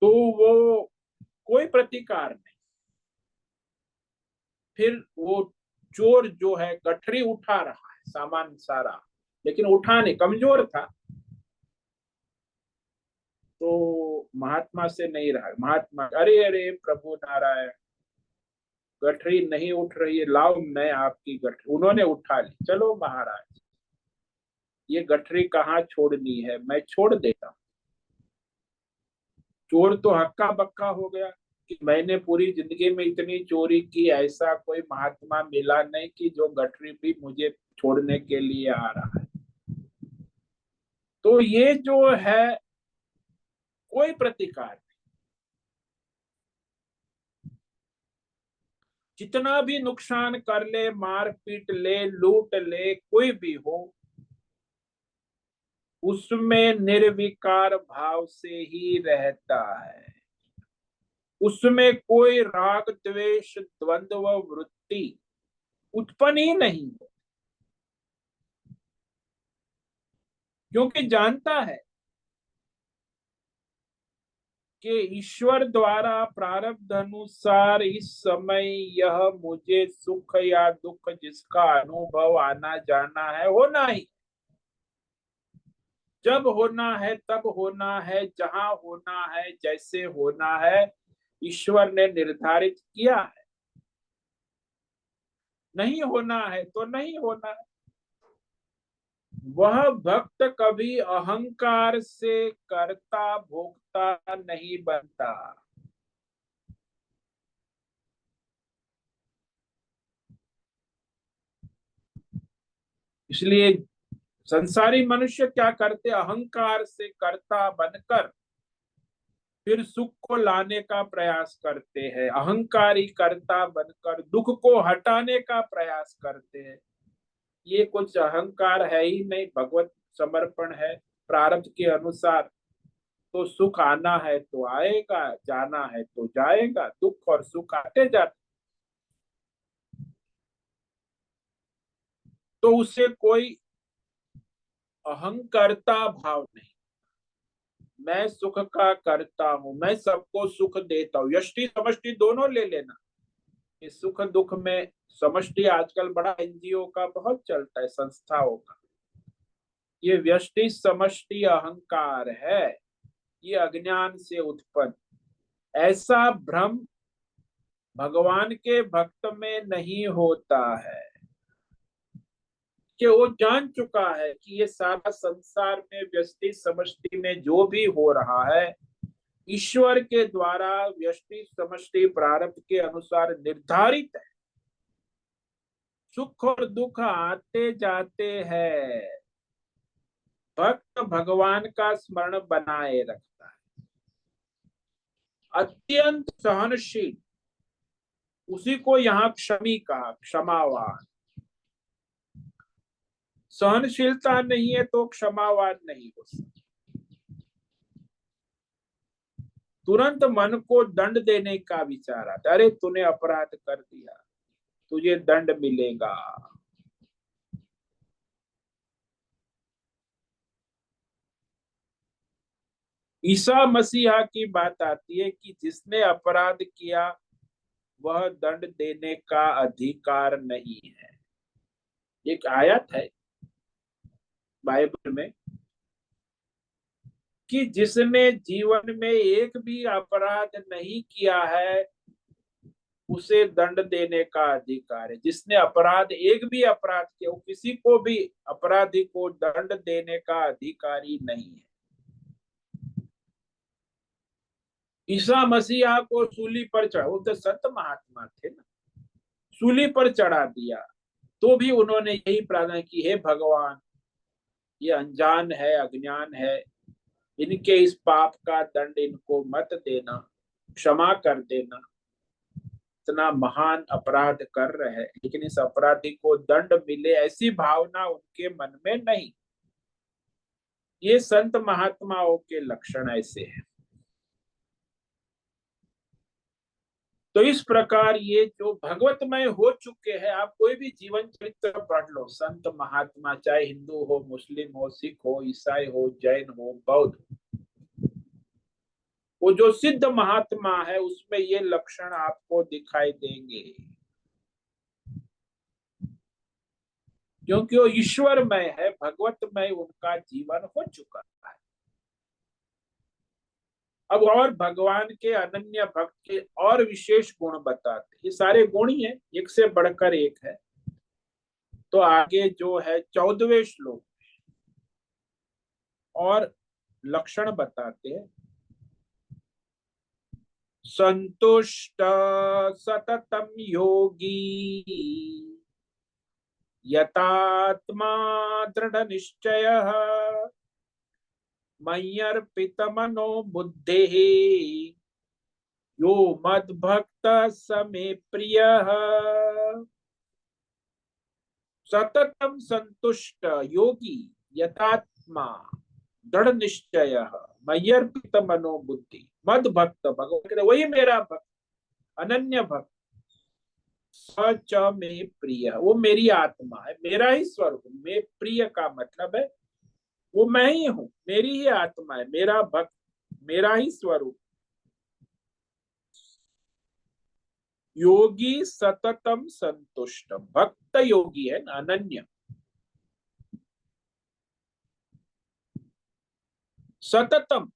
तो वो कोई प्रतिकार नहीं। फिर वो चोर जो है गठरी उठा रहा है, सामान सारा, लेकिन उठाने कमजोर था। तो महात्मा से नहीं रहा, महात्मा अरे अरे प्रभु नारायण, गठरी नहीं उठ रही है, लाओ मैं आपकी गठरी। उन्होंने उठा ली, चलो महाराज ये गठरी कहाँ छोड़नी है, मैं छोड़ देता हूँ। चोर तो हक्का बक्का हो गया कि मैंने पूरी जिंदगी में इतनी चोरी की, ऐसा कोई महात्मा मिला नहीं कि जो गठरी भी मुझे छोड़ने के लिए आ रहा है। तो ये जो है कोई प्रतिकार नहीं, जितना भी नुकसान कर ले, मार पीट ले, लूट ले, कोई भी हो, उसमें निर्विकार भाव से ही रहता है। उसमें कोई राग द्वेष द्वंद्व वृत्ति उत्पन्न ही नहीं हो, क्योंकि जानता है कि ईश्वर द्वारा प्रारब्ध अनुसार इस समय यह मुझे सुख या दुख जिसका अनुभव आना जाना है होना ही। जब होना है तब होना है, जहां होना है, जैसे होना है, ईश्वर ने निर्धारित किया है। नहीं होना है तो नहीं होना है। वह भक्त कभी अहंकार से कर्ता भोक्ता नहीं बनता। इसलिए संसारी मनुष्य क्या करते, अहंकार से कर्ता बनकर फिर सुख को लाने का प्रयास करते हैं, अहंकारी कर्ता बनकर दुख को हटाने का प्रयास करते हैं। ये कुछ अहंकार है ही नहीं, भगवत समर्पण है। प्रारब्ध के अनुसार तो सुख आना है तो आएगा, जाना है तो जाएगा, दुख और सुख आते जाते। तो उसे कोई अहंकारता भाव नहीं, मैं सुख का करता हूं, मैं सबको सुख देता हूं। यष्टि समष्टि दोनों ले लेना, इस सुख दुख में समष्टि आजकल बड़ा एनजीओ का बहुत चलता है, संस्थाओं का। ये व्यष्टि समष्टि अहंकार है, ये अज्ञान से उत्पन्न। ऐसा भ्रम भगवान के भक्त में नहीं होता है कि वो जान चुका है कि ये सारा संसार में व्यष्टि समष्टि में जो भी हो रहा है, ईश्वर के द्वारा व्यष्टि समष्टि प्रारब्ध के अनुसार निर्धारित है। सुख और दुख आते जाते हैं, भक्त भगवान का स्मरण बनाए रखता है, अत्यंत सहनशील, उसी को यहाँ क्षमी कहा, क्षमावान। सहनशीलता नहीं है तो क्षमावान नहीं हो सकता। तुरंत मन को दंड देने का विचार आता, अरे तूने अपराध कर दिया, तुझे दंड मिलेगा। ईसा मसीहा की बात आती है कि जिसने अपराध किया वह दंड देने का अधिकार नहीं है। एक आयत है बाइबल में कि जिसने जीवन में एक भी अपराध नहीं किया है उसे दंड देने का अधिकार है। जिसने अपराध, एक भी अपराध किया, वो किसी को भी, अपराधी को दंड देने का अधिकारी नहीं है। ईसा मसीहा को सूली पर चढ़ा, वो तो संत महात्मा थे ना, सूली पर चढ़ा दिया तो भी उन्होंने यही प्रार्थना की, हे भगवान, ये अनजान है, अज्ञान है, इनके इस पाप का दंड इनको मत देना, क्षमा कर देना। इतना महान अपराध कर रहे हैं लेकिन इस अपराधी को दंड मिले ऐसी भावना उनके मन में नहीं। ये संत महात्माओं के लक्षण ऐसे हैं। तो इस प्रकार ये जो भगवतमय हो चुके हैं, आप कोई भी जीवन चरित्र पढ़ लो, संत महात्मा, चाहे हिंदू हो, मुस्लिम हो, सिख हो, ईसाई हो, जैन हो, बौद्ध, वो जो सिद्ध महात्मा है उसमें ये लक्षण आपको दिखाई देंगे, क्योंकि वो ईश्वरमय है, भगवतमय उनका जीवन हो चुका है। अब और भगवान के अनन्य भक्त के और विशेष गुण बताते, ये सारे गुण ही है, एक से बढ़कर एक है। तो आगे जो है 14वें श्लोक और लक्षण बताते हैं। संतुष्ट सततम योगी यतात्मा दृढ़ निश्चय मय्यर्पित मनो बुद्धि यो मद भक्त समे प्रिय। सततम संतुष्ट योगी यथात्मा दृढ़ निश्चय मय्यर्पित मनो बुद्धि मद भक्त, भगवान कहते वही मेरा भक्त, अनन्य भक्त, सच में प्रिय, वो मेरी आत्मा है, मेरा ही स्वरूप। में प्रिय का मतलब है वो मैं ही हूं, मेरी ही आत्मा है, मेरा भक्त, मेरा ही स्वरूप। योगी सततम संतुष्ट, भक्त योगी है ना, अनन्य। सततम,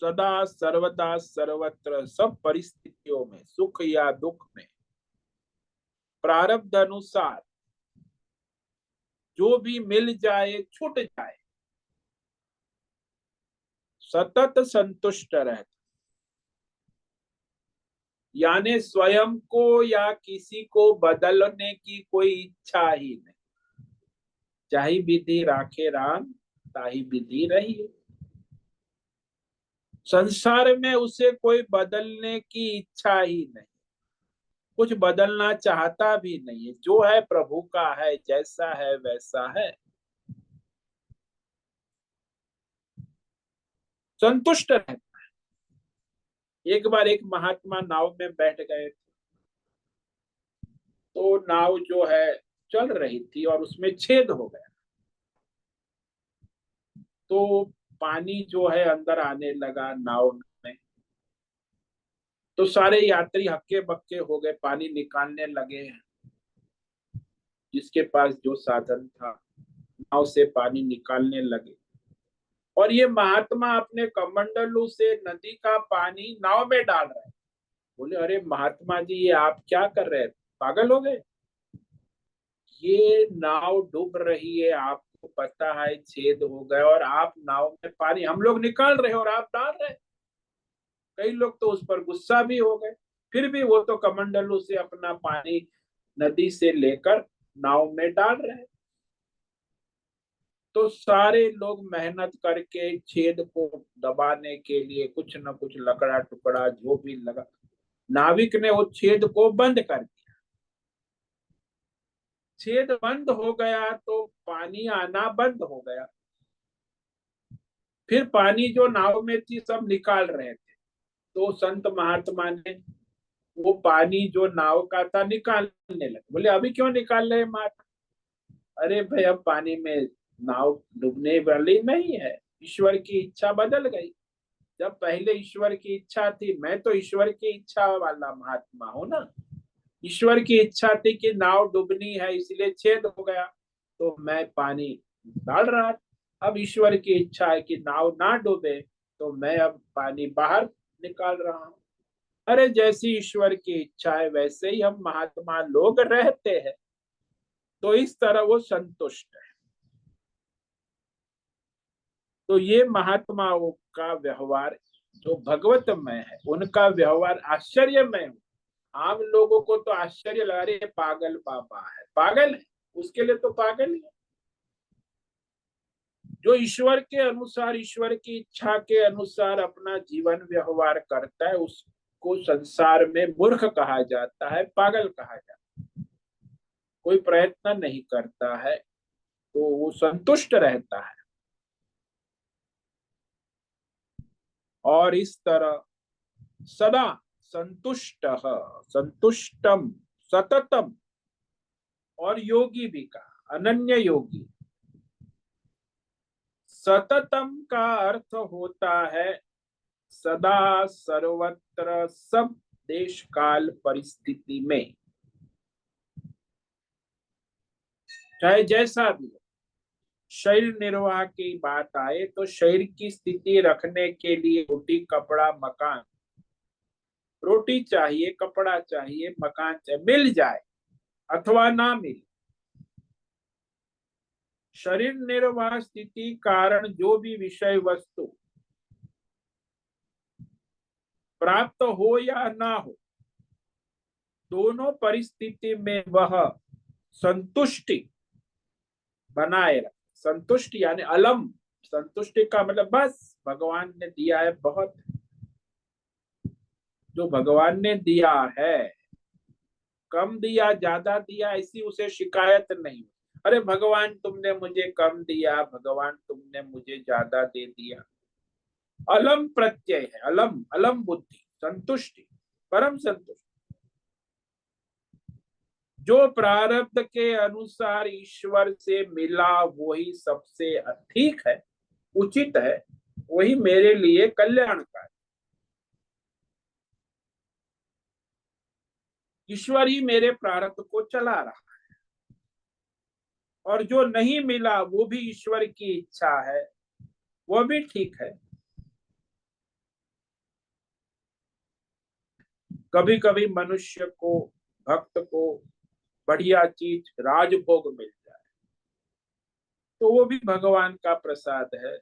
सदा सर्वदा सर्वत्र सब परिस्थितियों में, सुख या दुख में, प्रारब्ध अनुसार जो भी मिल जाए छूट जाए, सतत संतुष्ट रहता, यानी स्वयं को या किसी को बदलने की कोई इच्छा ही नहीं। चाहे विधि राखे राम, ताही विधि रही। संसार में उसे कोई बदलने की इच्छा ही नहीं, कुछ बदलना चाहता भी नहीं है। जो है प्रभु का है, जैसा है वैसा है, संतुष्ट रहता। एक बार एक महात्मा नाव में बैठ गए, तो नाव जो है चल रही थी और उसमें छेद हो गया, तो पानी जो है अंदर आने लगा नाव में। तो सारे यात्री हक्के बक्के हो गए, पानी निकालने लगे, जिसके पास जो साधन था नाव से पानी निकालने लगे। और ये महात्मा अपने कमंडलू से नदी का पानी नाव में डाल रहे हैं। बोले, अरे महात्मा जी, ये आप क्या कर रहे हैं, पागल हो गए? ये नाव डूब रही है, आपको पता है छेद हो गए, और आप नाव में पानी हम लोग निकाल रहे हैं और आप डाल रहे हैं। कई लोग तो उस पर गुस्सा भी हो गए, फिर भी वो तो कमंडलू से अपना पानी नदी से लेकर नाव में डाल रहे हैं। तो सारे लोग मेहनत करके छेद को दबाने के लिए कुछ न कुछ लकड़ा टुकड़ा जो भी लगा, नाविक ने उस छेद को बंद कर दिया। छेद बंद हो गया तो पानी आना बंद हो गया। फिर पानी जो नाव में थी सब निकाल रहे थे, तो संत महात्मा ने वो पानी जो नाव का था निकालने लगे। बोले अभी क्यों निकाल रहे माता? अरे भाई अब पानी में नाव डूबने वाली नहीं है, ईश्वर की इच्छा बदल गई। जब पहले ईश्वर की इच्छा थी, मैं तो ईश्वर की इच्छा वाला महात्मा हूं ना। ईश्वर की इच्छा थी कि नाव डूबनी है, इसलिए छेद हो गया, तो मैं पानी डाल रहा था। अब ईश्वर की इच्छा है कि नाव ना डूबे, तो मैं अब पानी बाहर निकाल रहा हूं। अरे जैसी ईश्वर की इच्छा है वैसे ही हम महात्मा लोग रहते हैं, तो इस तरह वो संतुष्ट है। तो ये महात्माओं का व्यवहार जो भगवतमय है, उनका व्यवहार आश्चर्यमय है। आम लोगों को तो आश्चर्य लगा रही है, पागल बाबा है, पागल है, उसके लिए तो पागल ही है। जो ईश्वर के अनुसार, ईश्वर की इच्छा के अनुसार अपना जीवन व्यवहार करता है, उसको संसार में मूर्ख कहा जाता है, पागल कहा जाता है। कोई प्रयत्न नहीं करता है तो वो संतुष्ट रहता है। और इस तरह सदा संतुष्ट, संतुष्टम, सततम। और योगी भी कहा, अनन्य योगी। सततम का अर्थ होता है सदा, सर्वत्र, सब देश काल परिस्थिति में, चाहे जैसा भी हो। शरीर निर्वाह की बात आए तो शरीर की स्थिति रखने के लिए रोटी, कपड़ा, मकान, रोटी चाहिए, कपड़ा चाहिए, मकान चाहिए, मिल जाए अथवा ना मिले। शरीर निर्वाह स्थिति कारण जो भी विषय वस्तु प्राप्त हो या ना हो, दोनों परिस्थिति में वह संतुष्टि बनाए रखे। संतुष्टि यानी अलम, संतुष्टि का मतलब बस भगवान ने दिया है बहुत, जो भगवान ने दिया है, कम दिया ज्यादा दिया ऐसी उसे शिकायत नहीं। अरे भगवान तुमने मुझे कम दिया, भगवान तुमने मुझे ज्यादा दे दिया। अलम प्रत्यय है, अलम, अलम बुद्धि, संतुष्टि, परम संतुष्टि। जो प्रारब्ध के अनुसार ईश्वर से मिला वही सबसे ठीक है, उचित है, वही मेरे लिए कल्याणकारी। ईश्वर ही मेरे प्रारब्ध को चला रहा है, और जो नहीं मिला वो भी ईश्वर की इच्छा है, वो भी ठीक है। कभी कभी मनुष्य को, भक्त को बढ़िया चीज, राजभोग मिल जाए तो वो भी भगवान का प्रसाद है।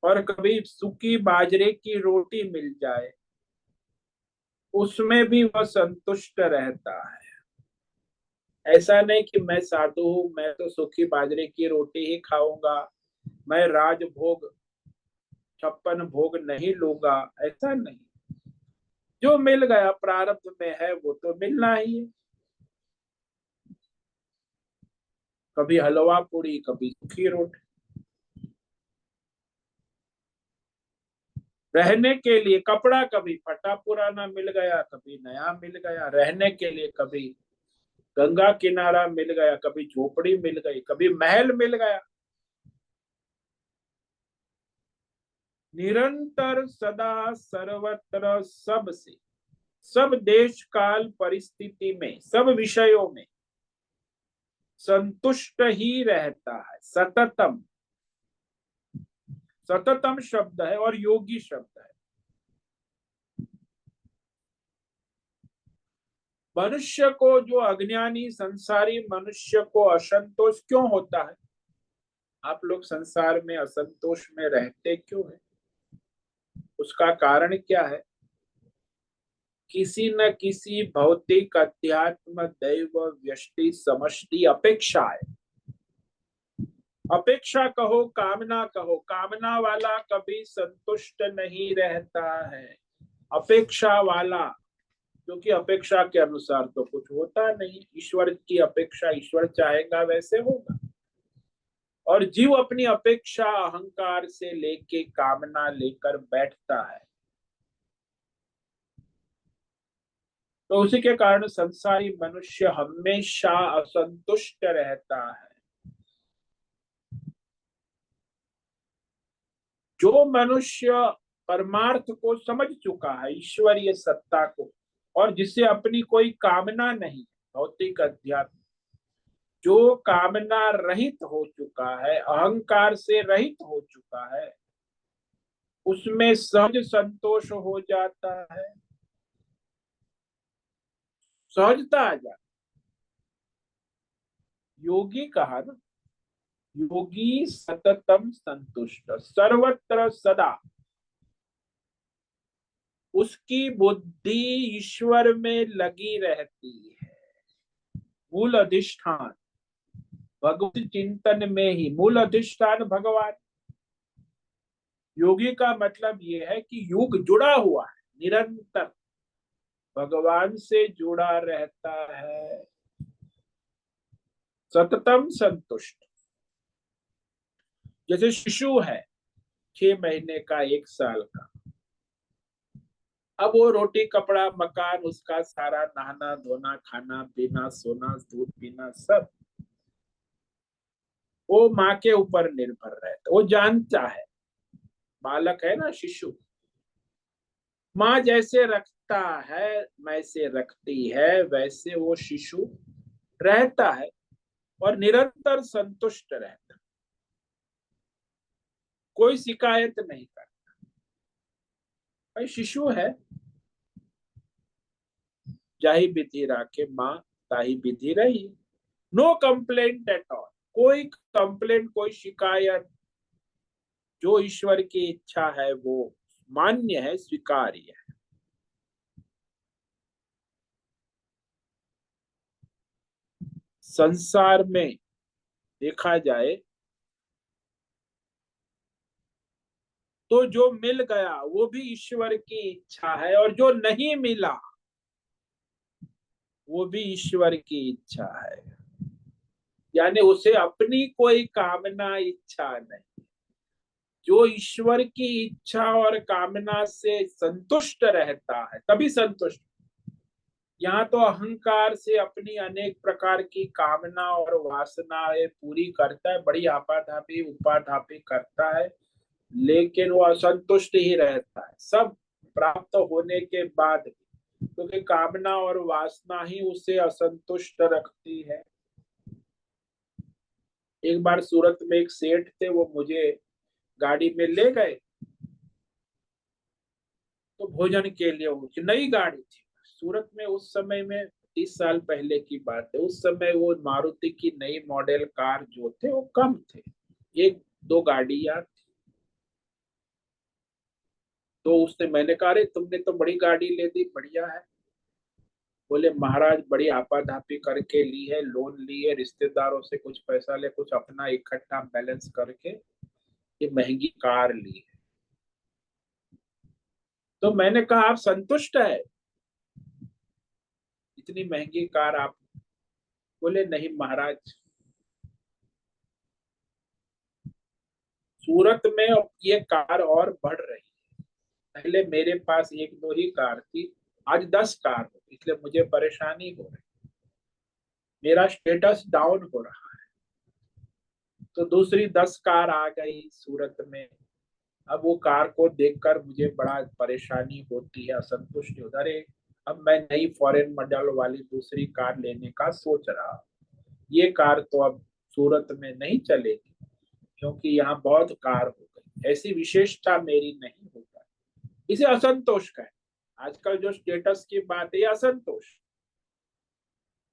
और कभी सूखी बाजरे की रोटी मिल जाए, उसमें भी वह संतुष्ट रहता है। ऐसा नहीं कि मैं साधु हूं, मैं तो सूखी बाजरे की रोटी ही खाऊंगा, मैं राजभोग, 56 भोग नहीं लूंगा, ऐसा नहीं। जो मिल गया प्रारब्ध में है वो तो मिलना ही है। कभी हलवा पूरी, कभी सूखी रोटी। रहने के लिए कपड़ा कभी फटा पुराना मिल गया, कभी नया मिल गया। रहने के लिए कभी गंगा किनारा मिल गया, कभी झोपड़ी मिल गई, कभी महल मिल गया। निरंतर, सदा, सर्वत्र, सबसे, सब देश काल परिस्थिति में, सब विषयों में संतुष्ट ही रहता है। सततम, सततम शब्द है और योगी शब्द है। मनुष्य को, जो अज्ञानी संसारी मनुष्य को असंतोष क्यों होता है? आप लोग संसार में असंतोष में रहते क्यों है? उसका कारण क्या है? किसी न किसी भौतिक, अध्यात्म, दैव, व्यष्टि, समष्टि अपेक्षा है। अपेक्षा कहो, कामना कहो, कामना वाला कभी संतुष्ट नहीं रहता है। अपेक्षा वाला, क्योंकि अपेक्षा के अनुसार तो कुछ होता नहीं, ईश्वर की अपेक्षा ईश्वर चाहेगा वैसे होगा। और जीव अपनी अपेक्षा अहंकार से लेके कामना लेकर बैठता है, तो उसी के कारण संसारी मनुष्य हमेशा असंतुष्ट रहता है। जो मनुष्य परमार्थ को समझ चुका है, ईश्वरीय सत्ता को, और जिसे अपनी कोई कामना नहीं, भौतिक अध्यात्म, जो कामना रहित हो चुका है, अहंकार से रहित हो चुका है, उसमें सहज संतोष हो जाता है, सहजता आ जाती। योगी कहा ना, योगी सततम संतुष्ट, सर्वत्र सदा उसकी बुद्धि ईश्वर में लगी रहती है। मूल अधिष्ठान भगवत चिंतन में ही, मूल अधिष्ठान भगवान। योगी का मतलब ये है कि युग जुड़ा हुआ है, निरंतर भगवान से जुड़ा रहता है, सततम संतुष्ट। जैसे शिशु है 6 महीने का, 1 साल का, अब वो रोटी कपड़ा मकान उसका सारा, नहाना धोना खाना पीना सोना दूध पीना सब वो माँ के ऊपर निर्भर रहता, वो जानता है, बालक है ना शिशु, माँ जैसे रखता है वैसे रखती है, वैसे वो शिशु रहता है और निरंतर संतुष्ट रहता, कोई शिकायत नहीं करता। भाई शिशु है, जाही विधि राखे माँ ताही विधि रही, नो कंप्लेंट एट ऑल, कोई कंप्लेंट कोई शिकायत, जो ईश्वर की इच्छा है वो मान्य है, स्वीकार्य है। संसार में देखा जाए तो जो मिल गया वो भी ईश्वर की इच्छा है, और जो नहीं मिला वो भी ईश्वर की इच्छा है। यानी उसे अपनी कोई कामना इच्छा नहीं, जो ईश्वर की इच्छा और कामना से संतुष्ट रहता है तभी संतुष्ट। यहाँ तो अहंकार से अपनी अनेक प्रकार की कामना और वासनाएं पूरी करता है, बड़ी आपाधापी उपाधापी करता है, लेकिन वो असंतुष्ट ही रहता है सब प्राप्त होने के बाद भी, क्योंकि कामना और वासना ही उसे असंतुष्ट रखती है। एक बार सूरत में एक सेठ थे, वो मुझे गाड़ी में ले गए, तो भोजन के लिए, उनकी नई गाड़ी थी सूरत में उस समय में, 30 साल पहले की बात है। उस समय वो मारुति की नई मॉडल कार जो थे वो कम थे, 1-2 गाड़ियां थी। तो उसने, मैंने कहा अरे तुमने तो बड़ी गाड़ी ले दी, बढ़िया है। बोले महाराज बड़ी आपाधापी करके ली है, लोन ली है, रिश्तेदारों से कुछ पैसा ले, कुछ अपना इकट्ठा बैलेंस करके ये महंगी कार ली है। तो मैंने कहा आप संतुष्ट है इतनी महंगी कार आप? बोले नहीं महाराज, सूरत में ये कार और बढ़ रही है, पहले मेरे पास 1-2 ही कार थी, आज 10 कार हो, इसलिए मुझे परेशानी हो रही, मेरा स्टेटस डाउन हो रहा है। तो दूसरी 10 कार आ गई सूरत में, अब वो कार को देखकर मुझे बड़ा परेशानी होती है, असंतुष्टि होता है। अरे अब मैं नई फॉरेन मॉडल वाली दूसरी कार लेने का सोच रहा हूँ, ये कार तो अब सूरत में नहीं चलेगी, क्योंकि यहाँ बहुत कार हो गई, ऐसी विशेषता मेरी नहीं हो पाई। इसे असंतोष का है। आजकल जो स्टेटस की बात है, ये असंतोष,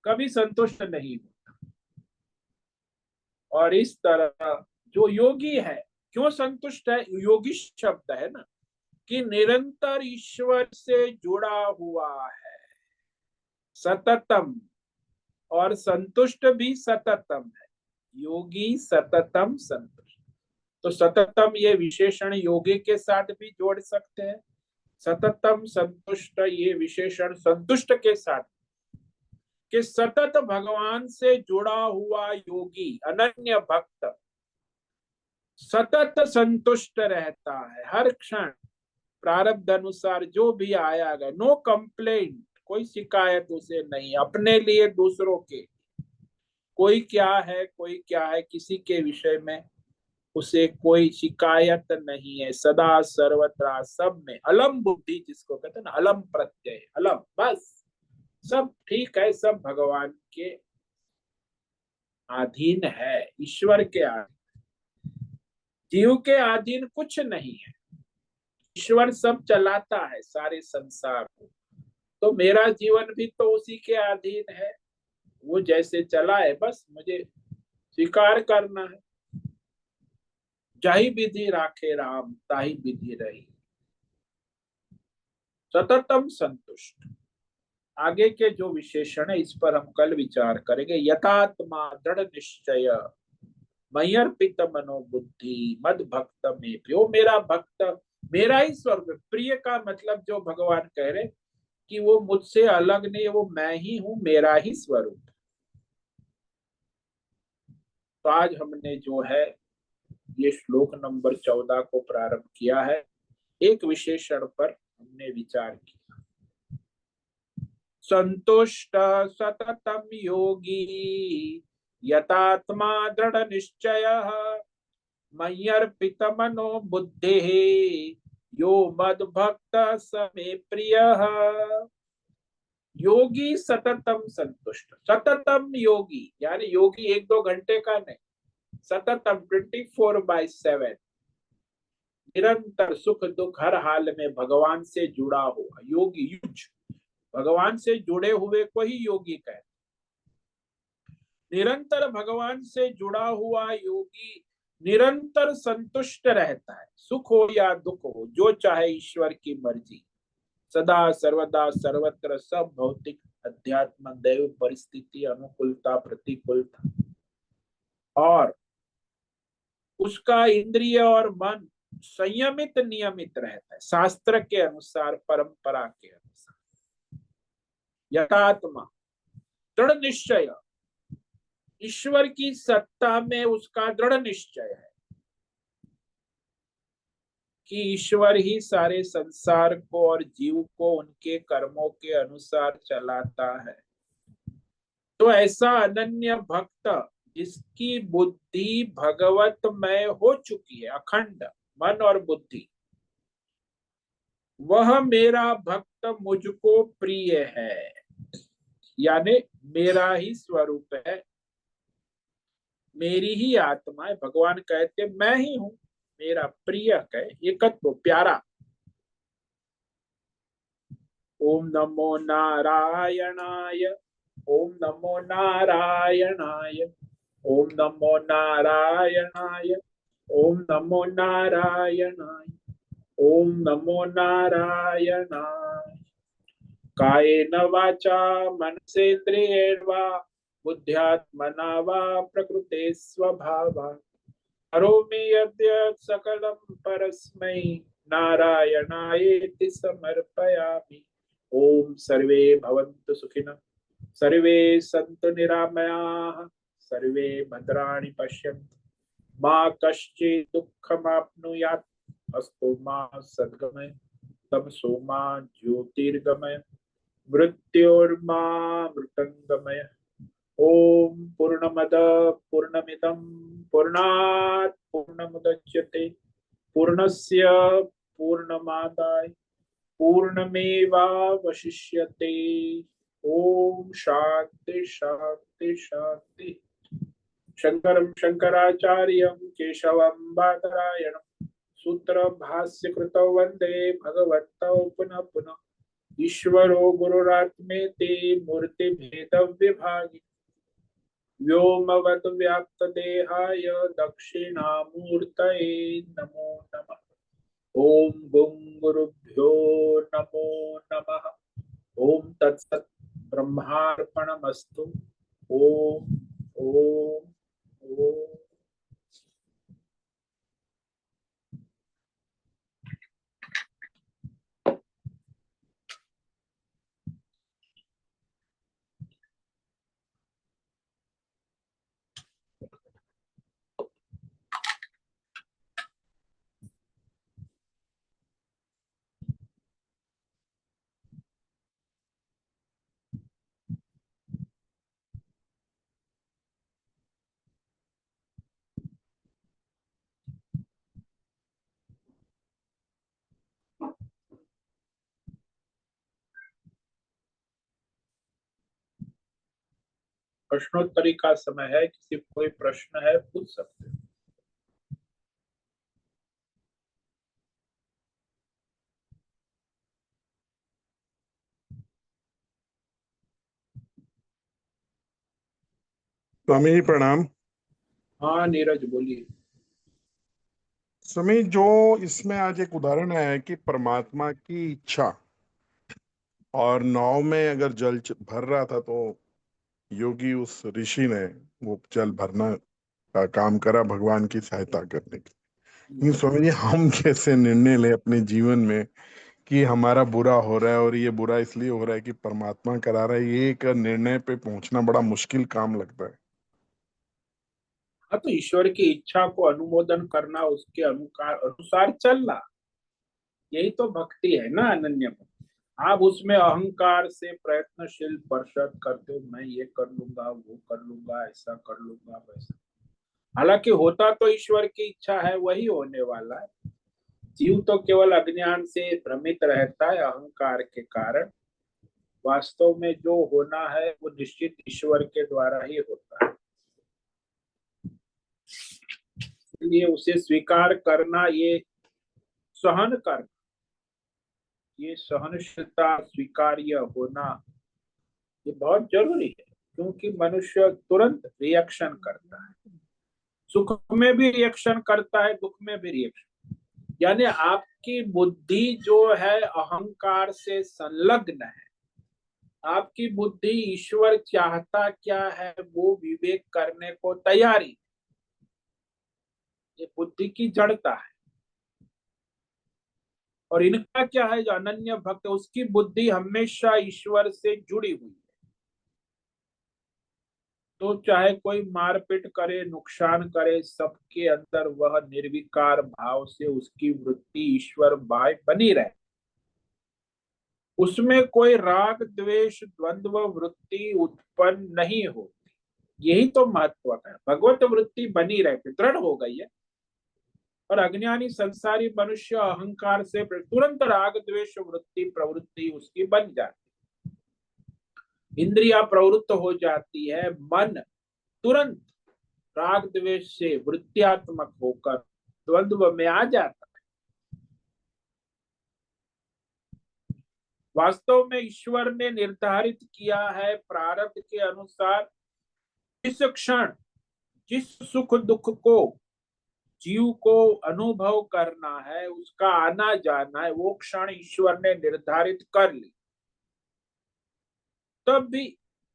कभी संतुष्ट नहीं हो। और इस तरह जो योगी है, क्यों संतुष्ट है? योगी शब्द है ना कि निरंतर ईश्वर से जुड़ा हुआ है, सततम, और संतुष्ट भी सततम है, योगी सततम संतुष्ट। तो सततम ये विशेषण योगी के साथ भी जोड़ सकते हैं, सततम संतुष्ट, ये विशेषण संतुष्ट के साथ कि सतत भगवान से जुड़ा हुआ योगी अनन्य भक्त सतत संतुष्ट रहता है हर क्षण, प्रारब्ध अनुसार जो भी आया गया, नो कंप्लेंट, कोई शिकायत उसे नहीं, अपने लिए दूसरों के, कोई क्या है किसी के विषय में उसे कोई शिकायत नहीं है, सदा सर्वत्र सब में अलम बुद्धि, जिसको कहते हैं ना अलम प्रत्यय, अलम, बस सब ठीक है, सब भगवान के अधीन है, ईश्वर के अधीन, जीव के अधीन कुछ नहीं है, ईश्वर सब चलाता है सारे संसार को, तो मेरा जीवन भी तो उसी के अधीन है, वो जैसे चलाए बस मुझे स्वीकार करना है। जाहि विधि राखे राम ताहि विधि रही, सततम संतुष्ट। आगे के जो विशेषण है इस पर हम कल विचार करेंगे। यथात्मा दृढ़ निश्चय मय्यर्पित मनोबुद्धि मद भक्त में प्यो, मेरा भक्त मेरा ही स्वरूप, प्रिय का मतलब जो भगवान कह रहे कि वो मुझसे अलग नहीं, वो मैं ही हूं, मेरा ही स्वरूप। तो आज हमने जो है ये श्लोक नंबर 14 को प्रारंभ किया है, एक विशेषण पर हमने विचार किया। संतुष्ट सततम योगी यतात्मा दृढ़ निश्चय मय्यर्पित मनो बुद्धि यो मद भक्त समे प्रिय। योगी सततम संतुष्ट, सततम योगी यानी योगी एक दो घंटे का नहीं, सततम 24/7 निरंतर सुख दुख हर हाल में भगवान से जुड़ा हुआ योगी, युज भगवान से जुड़े हुए को ही योगी कहते। निरंतर भगवान से जुड़ा हुआ योगी निरंतर संतुष्ट रहता है, सुख हो या दुख हो, जो चाहे ईश्वर की मर्जी, सदा सर्वदा सर्वत्र सब भौतिक अध्यात्म दैव परिस्थिति अनुकूलता प्रतिकूलता, और उसका इंद्रिय और मन संयमित नियमित रहता है शास्त्र के अनुसार, परंपरा के अनुसार। यथात्मा दृढ़ निश्चय, ईश्वर की सत्ता में उसका दृढ़ निश्चय है कि ईश्वर ही सारे संसार को और जीव को उनके कर्मों के अनुसार चलाता है। तो ऐसा अनन्य भक्त जिसकी बुद्धि भगवतमय हो चुकी है, अखंड मन और बुद्धि, वह मेरा भक्त मुझको प्रिय है, यानी मेरा ही स्वरूप है, मेरी ही आत्मा है। भगवान कहते मैं ही हूं, मेरा प्रिय है, एकत्व प्यारा। ओम नमो नारायणाय, ओम नमो नारायणाय, ओम नमो नारायणाय, ओम नमो नारायणाय, ओम नमो नारायणाय। कायेन वाचा मनसेन्द्रियेण वा बुद्ध्यात्मना वा प्रकृते स्वभावात् करोमि यद्यत् सकलं परस्मै नारायणायेति समर्पयामि। ओम सर्वे भवन्तु सुखिनः, सर्वे सन्तु निरामयाः, सर्वे भद्राणि पश्यन्तु, मा कश्चित् दुःखमाप्नुयात्, अस्तु मा सद्गमय, तमसो मा ज्योतिर्गमय, मृत्योर्मा मृतंगमय। ओम पूर्णमद पूर्णमिदं पूर्णात् पूर्णमुदच्यते पूर्णस्य पूर्णमादाय पूर्णमेवावशिष्यते। ओम शांति शांति शांति। शंकरं शंकराचार्यं केशवं बादरायणं सूत्र भाष्य कृतौ वंदे भगवन्तौ पुनः पुनः। ईश्वरो गुरुरात्मेति मूर्ति भेद विभागी व्योमवत् व्याप्त देहाय दक्षिणामूर्तये नमो नमः। ओम गुं गुरुभ्यो नमो नमः। ओम तत्सत् ब्रह्मार्पणमस्तु। ओम ओम ओम। प्रश्नोत्तरी का समय है, किसी को कोई प्रश्न है पूछ सकते हैं। स्वामी जी प्रणाम। हाँ नीरज बोलिए। स्वामी, जो इसमें आज एक उदाहरण है कि परमात्मा की इच्छा, और नाव में अगर भर रहा था तो योगी उस ऋषि ने वो जल भरना का काम करा भगवान की सहायता करने के लिए। लेकिन स्वामी जी, हम कैसे निर्णय ले अपने जीवन में कि हमारा बुरा हो रहा है और ये बुरा इसलिए हो रहा है कि परमात्मा करा रहा है? ये एक निर्णय पे पहुंचना बड़ा मुश्किल काम लगता है। हाँ तो ईश्वर की इच्छा को अनुमोदन करना, उसके अनुसार अनुसार चलना, यही तो भक्ति है ना, अनन्य भक्ति। आप उसमें अहंकार से प्रयत्नशील परिश्रम करते हो, मैं ये कर लूंगा, वो कर लूंगा, ऐसा कर लूंगा, वैसा। हालांकि होता तो ईश्वर की इच्छा है, वही होने वाला है। जीव तो केवल अज्ञान से भ्रमित रहता है, अहंकार के कारण। वास्तव में जो होना है वो निश्चित ईश्वर के द्वारा ही होता है। इसलिए उसे स्वीकार करना, ये सहन करना, ये सहनशीलता, स्वीकार्य होना, ये बहुत जरूरी है। क्योंकि मनुष्य तुरंत रिएक्शन करता है, सुख में भी रिएक्शन करता है, दुख में भी रिएक्शन। यानी आपकी बुद्धि जो है अहंकार से संलग्न है। आपकी बुद्धि ईश्वर चाहता क्या है वो विवेक करने को तैयारी है। ये बुद्धि की जड़ता है। और इनका क्या है, जो अनन्य भक्त, उसकी बुद्धि हमेशा ईश्वर से जुड़ी हुई है। तो चाहे कोई मारपीट करे, नुकसान करे, सबके अंदर वह निर्विकार भाव से उसकी वृत्ति ईश्वर बाय बनी रहे। उसमें कोई राग द्वेष द्वंद्व वृत्ति उत्पन्न नहीं होती। यही तो महत्व है। भगवत वृत्ति बनी रहती, दृढ़ हो गई है। और अज्ञानी संसारी मनुष्य अहंकार से तुरंत राग द्वेष वृत्ति प्रवृत्ति उसकी बन जाती, इंद्रिया प्रवृत्त हो जाती है, मन तुरंत राग द्वेष से वृत्त्यात्मक होकर द्वंद्व में आ जाता है। वास्तव में ईश्वर ने निर्धारित किया है प्रारब्ध के अनुसार, जिस क्षण जिस सुख दुख को जीव को अनुभव करना है, उसका आना जाना है, वो क्षण ईश्वर ने निर्धारित कर ली। तब भी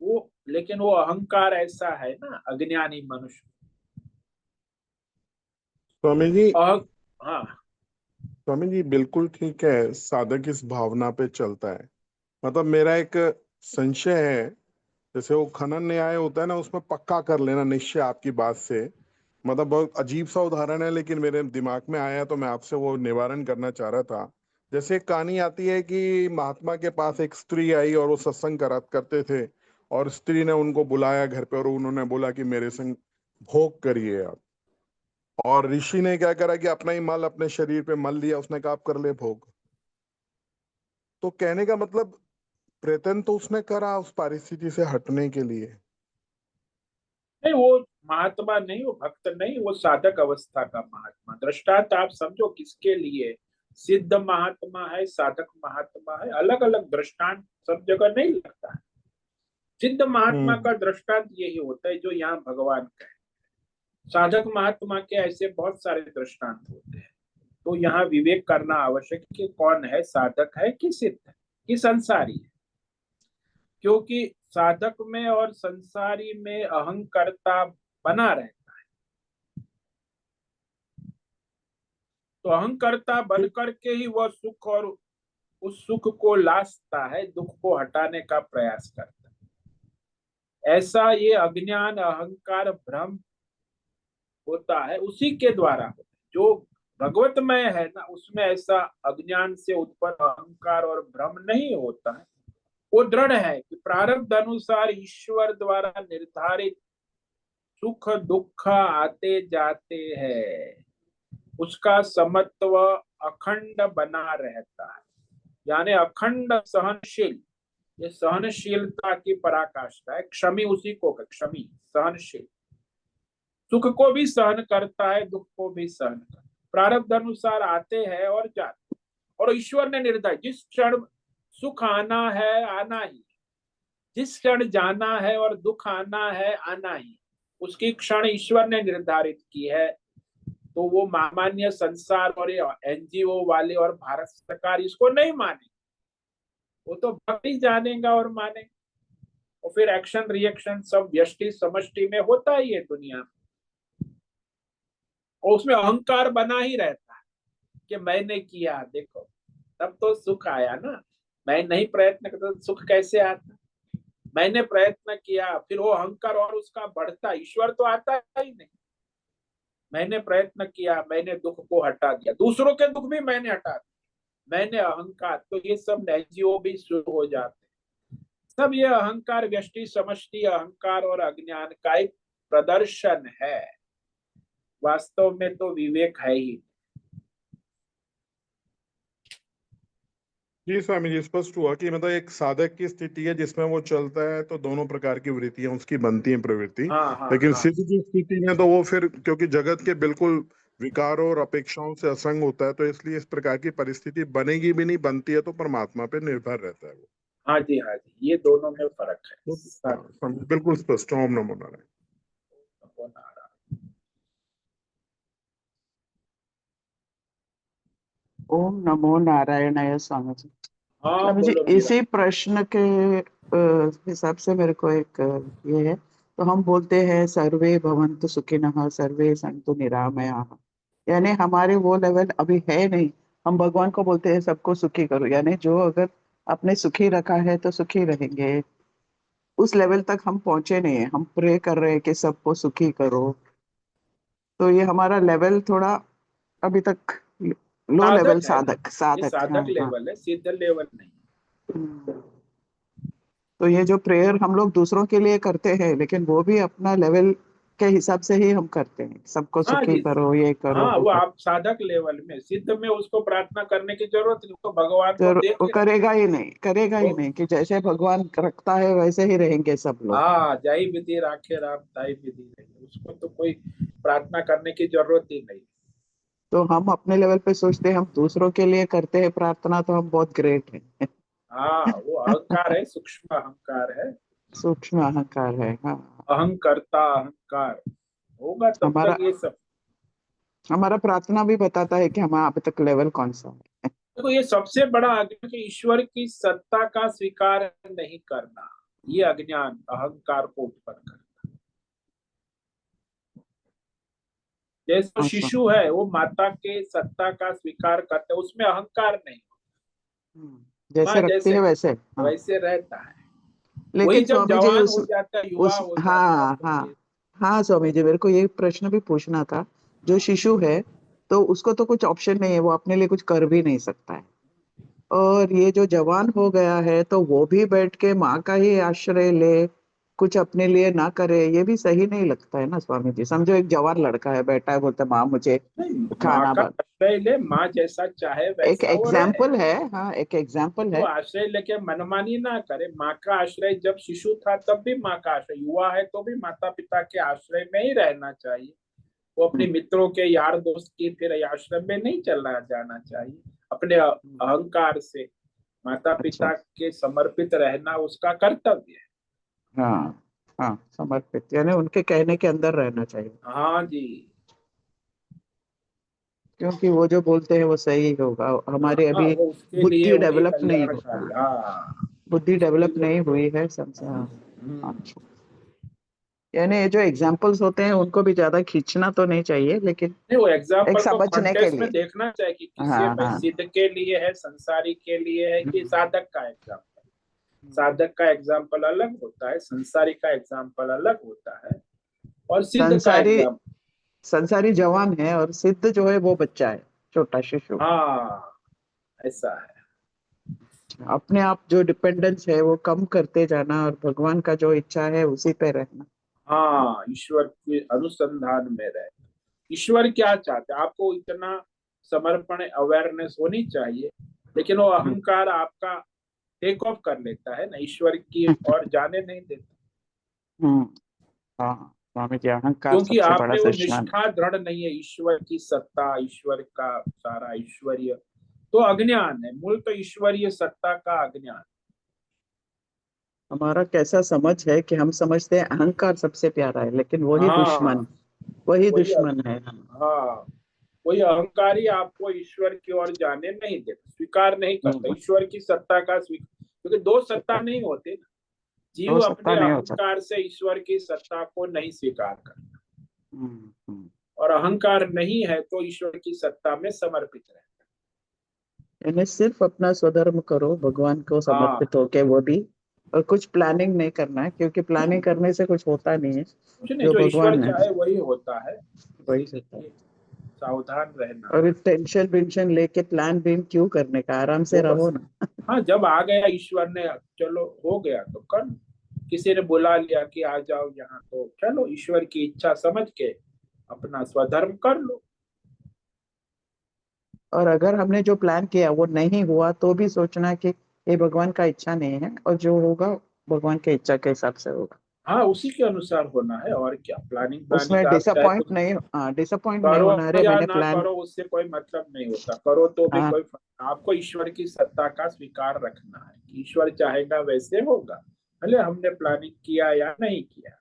वो, लेकिन वो अहंकार ऐसा है ना, अज्ञानी मनुष्य। स्वामी जी, हाँ। स्वामी जी बिल्कुल ठीक है, साधक इस भावना पे चलता है। मतलब मेरा एक संशय है, जैसे वो खनन न्याय होता है ना, उसमें पक्का कर लेना निश्चय आपकी बात से। मतलब बहुत अजीब सा उदाहरण है, लेकिन मेरे दिमाग में आया तो मैं आपसे वो निवारण करना चाह रहा था। जैसे एक कहानी आती है कि महात्मा के पास एक स्त्री आई और वो सत्संग करा करते थे, और स्त्री ने उनको बुलाया घर पे और उन्होंने बोला कि मेरे संग भोग करिए आप। और ऋषि ने क्या करा कि अपना ही मल अपने शरीर पे मल लिया, उसने कहा आप कर ले भोग। तो कहने का मतलब, प्रयत्न तो उसने करा उस परिस्थिति से हटने के लिए। नहीं, वो महात्मा नहीं, वो भक्त नहीं, वो साधक अवस्था का महात्मा। दृष्टांत आप समझो किसके लिए। सिद्ध महात्मा है, साधक महात्मा है, अलग अलग दृष्टांत सब जगह नहीं लगता है। सिद्ध महात्मा हम्म। का दृष्टांत यही होता है जो यहाँ भगवान का है। साधक महात्मा के ऐसे बहुत सारे दृष्टांत होते हैं। तो यहाँ विवेक करना आवश्यक है कि कौन है, साधक है कि सिद्ध है कि संसारी है। क्योंकि साधक में और संसारी में अहंकारता बना रहता है। तो अहंकारता बन करके ही वह सुख और उस सुख को लासता है, दुख को हटाने का प्रयास करता है। ऐसा ये अज्ञान अहंकार भ्रम होता है, उसी के द्वारा होता है। जो भगवतमय है ना, उसमें ऐसा अज्ञान से उत्पन्न अहंकार और भ्रम नहीं होता है। वो दृढ़ है कि प्रारब्ध अनुसार ईश्वर द्वारा निर्धारित सुख दुख आते जाते हैं, उसका समत्व अखंड बना रहता है। यानी अखंड सहनशील, ये सहनशीलता की पराकाष्ठा है। क्षमी उसी को क्षमी, सहनशील, सुख को भी सहन करता है, दुख को भी सहन करता है, प्रारब्ध अनुसार आते हैं और जाते हैं। और ईश्वर ने निर्धारित, जिस क्षण सुख आना है आना ही, जिस क्षण जाना है और दुख आना है आना ही, उसकी क्षण ईश्वर ने निर्धारित की है। तो वो सामान्य संसार और एनजीओ वाले और भारत सरकार इसको नहीं माने, वो तो भक्ति जानेगा और माने। और फिर एक्शन रिएक्शन सब व्यष्टि समष्टि में होता ही है दुनिया में, और उसमें अहंकार बना ही रहता है कि मैंने किया, देखो तब तो सुख आया ना, मैं नहीं प्रयत्न करता तो सुख कैसे आता, मैंने प्रयत्न किया, फिर वो अहंकार और उसका बढ़ता, ईश्वर तो आता ही नहीं। मैंने प्रयत्न किया, मैंने दुख को हटा दिया, दूसरों के दुख भी मैंने हटा दिया, मैंने अहंकार, तो ये सब एनजीओ भी शुरू हो जाते हैं। सब ये अहंकार व्यष्टि समष्टि अहंकार और अज्ञान का एक प्रदर्शन है, वास्तव में तो विवेक है ही। जी स्वामी जी, स्पष्ट हुआ कि मतलब एक साधक की स्थिति है जिसमें वो चलता है तो दोनों प्रकार की वृत्तियां उसकी बनती हैं, प्रवृत्ति। हाँ हाँ लेकिन हाँ सिद्ध की स्थिति में तो वो फिर क्योंकि जगत के बिल्कुल विकारों और अपेक्षाओं से असंग होता है, तो इसलिए इस प्रकार की परिस्थिति बनेगी भी नहीं, बनती है तो परमात्मा पे निर्भर रहता है वो। हाँ जी, हाँ जी, ये दोनों में फर्क है। तो बिल्कुल स्पष्ट। ओम नमो नारायण। ओम नमो नारायणाय स्वामी जी। हाँ स्वामी जी, बोलो मीरा। इसी प्रश्न के हिसाब से मेरे को एक ये है, तो हम बोलते हैं सर्वे भवन्तु सुखिनः सर्वे सन्तु निरामयाः, यानी हमारे वो लेवल अभी है नहीं। हम भगवान को बोलते हैं सबको सुखी करो, यानी जो अगर आपने सुखी रखा है तो सुखी रहेंगे, उस लेवल तक हम पहुंचे नहीं है। हम प्रे कर रहे हैं कि सबको सुखी करो, तो ये हमारा लेवल थोड़ा अभी तक लो लेवल, साधक है ना, साधक ये साधक। हाँ साधक हाँ। लेवल है, सिद्ध लेवल नहीं। हम्म। तो ये जो प्रेयर हम लोग दूसरों के लिए करते हैं, लेकिन वो भी अपना लेवल के हिसाब से ही हम करते हैं, सबको हाँ सुखी जी, करो, ये करो, हाँ वो वो करो। आप साधक लेवल में, सिद्ध में उसको प्रार्थना करने की जरूरत नहीं, तो भगवान तो तो देख वो ही रहे। करेगा ही नहीं, करेगा ही वो नहीं, कि जैसे भगवान रखता है वैसे ही रहेंगे सब लोग। हाँ, जय विधि राखे राम ताई विधि नहीं, उसको तो कोई प्रार्थना करने की जरूरत ही नहीं। तो हम अपने लेवल पे सोचते हैं हम दूसरों के लिए करते हैं प्रार्थना, तो हम बहुत ग्रेट हैं। हाँ वो अहंकार है, सूक्ष्म अहंकार है, सूक्ष्म अहंकार है। हाँ। अहंकर्ता अहंकार होगा तब हमारा तक ये सब। हमारा प्रार्थना भी बताता है कि हमारा अभी तक लेवल कौन सा है। देखो ये सबसे बड़ा अज्ञान कि ईश्वर की सत्ता का स्वीकार नहीं करना, ये अज्ञान अहंकार को उत्पन्न करता है। जैसे अच्छा। शिशु है, वो माता के सत्ता का स्वीकार करता है, उसमें अहंकार नहीं, माँ जैसे रखती जैसे है वैसे। हाँ। वैसे रहता है। वही लेकिन जब स्वामी जी जवान हो जाता है, युवा उस हो जाता है, हाँ तो हाँ ये हाँ स्वामी जी, मेरे को ये प्रश्न भी पूछना था। जो शिशु है, तो उसको तो कुछ ऑप्शन नहीं है, वो अपने लिए कुछ कर भी नहीं सकता है। और ये जो जवान हो गया है, तो वो भी बैठ के माँ का ही आश्रय ले, कुछ अपने लिए ना करे, ये भी सही नहीं लगता है ना स्वामी जी। समझो एक जवान लड़का है, बैठा है, बोलता है माँ मुझे नहीं, माँ खाना का बन। आश्रय ले, माँ जैसा चाहे एक वैसा वो रहे। एग्जाम्पल है, हाँ एक एग्जाम्पल वो है। आश्रय लेके मनमानी ना करे। माँ का आश्रय जब शिशु था तब भी माँ का आश्रय, युवा है तो भी माता पिता के आश्रय में ही रहना चाहिए। वो अपने हम्म, मित्रों के यार दोस्त की फिर आश्रम में नहीं चला जाना चाहिए। अपने हम्म, अहंकार से माता अच्छा। पिता के समर्पित रहना उसका कर्तव्य है। हाँ हाँ, समर्पित यानी उनके कहने के अंदर रहना चाहिए, हाँ जी। क्योंकि वो जो बोलते हैं वो सही होगा। हमारी हाँ अभी वो उसके लिए बुद्धि वही डेवलप नहीं हो, हाँ, कल्याणकारी, हाँ बुद्धि उसके डेवलप लिए नहीं वही। हुई है समझा। हम्म। अच्छा। यानी ये जो एग्जाम्पल्स होते हैं उनको भी ज्यादा खींचना तो नहीं चाहिए, लेकिन नहीं, वो एक एग्जाम्पल को समझने के कॉन्टेक्स्ट में लिए। देखना चाहिए कि किसी हाँ भाई हाँ। सिद्ध के लिए है, संसारी के लिए है, कि हम्म, साधक का एग्जाम्पल। साधक का एग्जाम्पल अलग होता है, संसारी का एग्जाम्पल अलग होता है, और सिद्ध का संसारी एग्जाम्पल। संसारी जवान है और सिद्ध जो है वो बच्चा है, छोटा शिशु। हाँ ऐसा है। अपने आप जो डिपेंडेंस है वो कम करते जाना, और भगवान का जो इच्छा है उसी पे रहना। हाँ ईश्वर के अनुसंधान में रहे। ईश्वर क्या चाहते हैं, आपको इतना समर्पण अवेयरनेस होनी चाहिए, लेकिन वो हम्म, अहंकार आपका टेक ऑफ कर लेता है ना, ईश्वर की और जाने नहीं देता। हाँ स्वामी जी, अहंकार क्योंकि सबसे आप बड़ा में वो दुश्मन। निष्ठा दृढ़ नहीं है, ईश्वर की सत्ता, ईश्वर का सारा ऐश्वर्य तो अज्ञान है, मूल तो ईश्वरीय सत्ता का अज्ञान। हमारा कैसा समझ है कि हम समझते हैं अहंकार सबसे प्यारा है, लेकिन वही दुश्मन, हाँ वही वही, दुश्मन है। हाँ वही अहंकारी आपको ईश्वर की ओर जाने नहीं देता, स्वीकार नहीं करता ईश्वर की सत्ता का क्योंकि दो सत्ता नहीं होते ना। जीव दो अपने सत्ता नहीं हो सकता। अहंकार से ईश्वर की सत्ता को नहीं स्वीकार करता, हम्म, हम्म। और अहंकार नहीं है तो ईश्वर की सत्ता में समर्पित रहता। यानी सिर्फ अपना स्वधर्म करो, भगवान को हाँ समर्पित होके, वो भी, और कुछ प्लानिंग नहीं करना है, क्योंकि प्लानिंग करने से कुछ होता नहीं है। कुछ नहीं, जो जो ईश्वर भगवान है चाहे वही होता है, वही होता है। इसलिए सावधान रहना। और टेंशन वेंशन लेके प्लान बीन क्यों करने का, आराम से वो रहो बस, ना। हाँ जब आ गया ईश्वर ने, चलो हो गया तो कर, किसी ने बुला लिया कि आ जाओ यहाँ, तो चलो ईश्वर की इच्छा समझ के अपना स्वधर्म कर लो। और अगर हमने जो प्लान किया वो नहीं हुआ तो भी सोचना कि ये भगवान का इच्छा नहीं है, और जो होगा भगवान के इच्छा के हिसाब से होगा। हाँ उसी के अनुसार होना है, और क्या। प्लानिंग प्लानिंग उसमें आप चाहे कुछ डिसअपॉइंट नहीं करो होना, अरे या मैंने ना प्लान। करो, उससे कोई मतलब नहीं होता, करो तो भी हाँ, कोई आपको ईश्वर की सत्ता का स्वीकार रखना है कि ईश्वर चाहेगा वैसे होगा, भले हमने प्लानिंग किया या नहीं किया।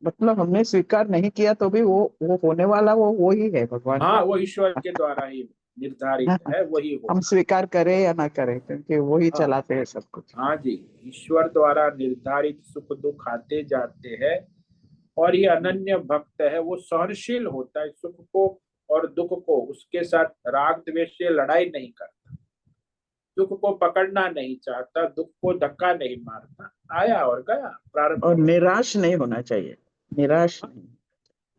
मतलब हमने स्वीकार नहीं किया तो भी वो होने वाला वो ही है, भगवान हाँ का। वो ईश्वर के द्वारा ही निर्धारित है, वही हम होना। स्वीकार करें या ना करें, क्योंकि वो ही हाँ चलाते हैं सब कुछ। हाँ जी, ईश्वर द्वारा निर्धारित सुख दुख आते जाते हैं, और ये अनन्य भक्त है, वो सहनशील होता है सुख को और दुख को, उसके साथ राग द्वेष से लड़ाई नहीं करता, दुख को पकड़ना नहीं चाहता, दुख को धक्का नहीं मारता, आया और गया, प्रारब्ध और है। निराश नहीं होना चाहिए, निराश नहीं,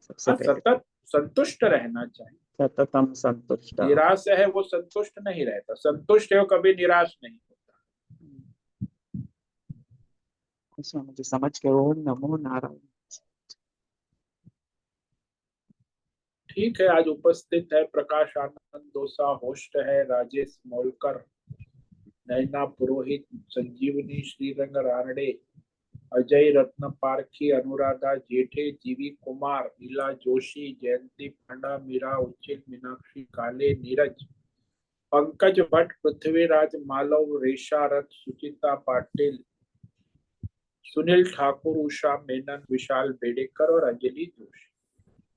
सबसे हाँ पहले। सतत संतुष्ट रहना चाहिए। सततम संतुष्ट। निराश है वो संतुष्ट नहीं रहता, संतुष्ट है वो कभी निराश नहीं होता। मुझे समझ के, ओम नमो नारायण। ठीक है, आज उपस्थित है प्रकाश आनंद दोसा, होस्ट है राजेश मोलकर, नैना पुरोहित, संजीवनी श्रीरंग रानडे, अजय रत्न पारखी, अनुराधा जेठे, जीवी कुमार, नीला जोशी, जयंती पांडा, मीरा उच्चिल, मीनाक्षी काले, नीरज, पंकज भट्ट, पृथ्वीराज मालव, रेशा रथ, सुचिता पाटिल, सुनील ठाकुर, उषा मेनन, विशाल बेडेकर और अंजलि जोशी।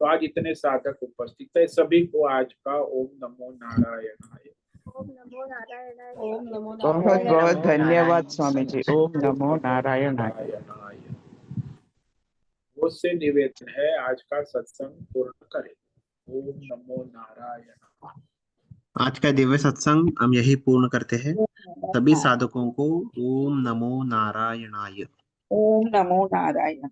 तो आज इतने साधक उपस्थित है, सभी को आज का ओम नमो नारायणाय। ओम नमो नारायणाय। ओम नमो बहुत नारायण। बहुत नमो धन्यवाद नारायण। स्वामी जी, ओम नमो नारायण। नारायणाय। मुझसे निवेदन है आज का सत्संग पूर्ण करें। ओम नमो नारायण। आज का दिव्य सत्संग हम यही पूर्ण करते हैं। सभी साधकों को ओम नमो नारायणाय। ओम नमो नारायण।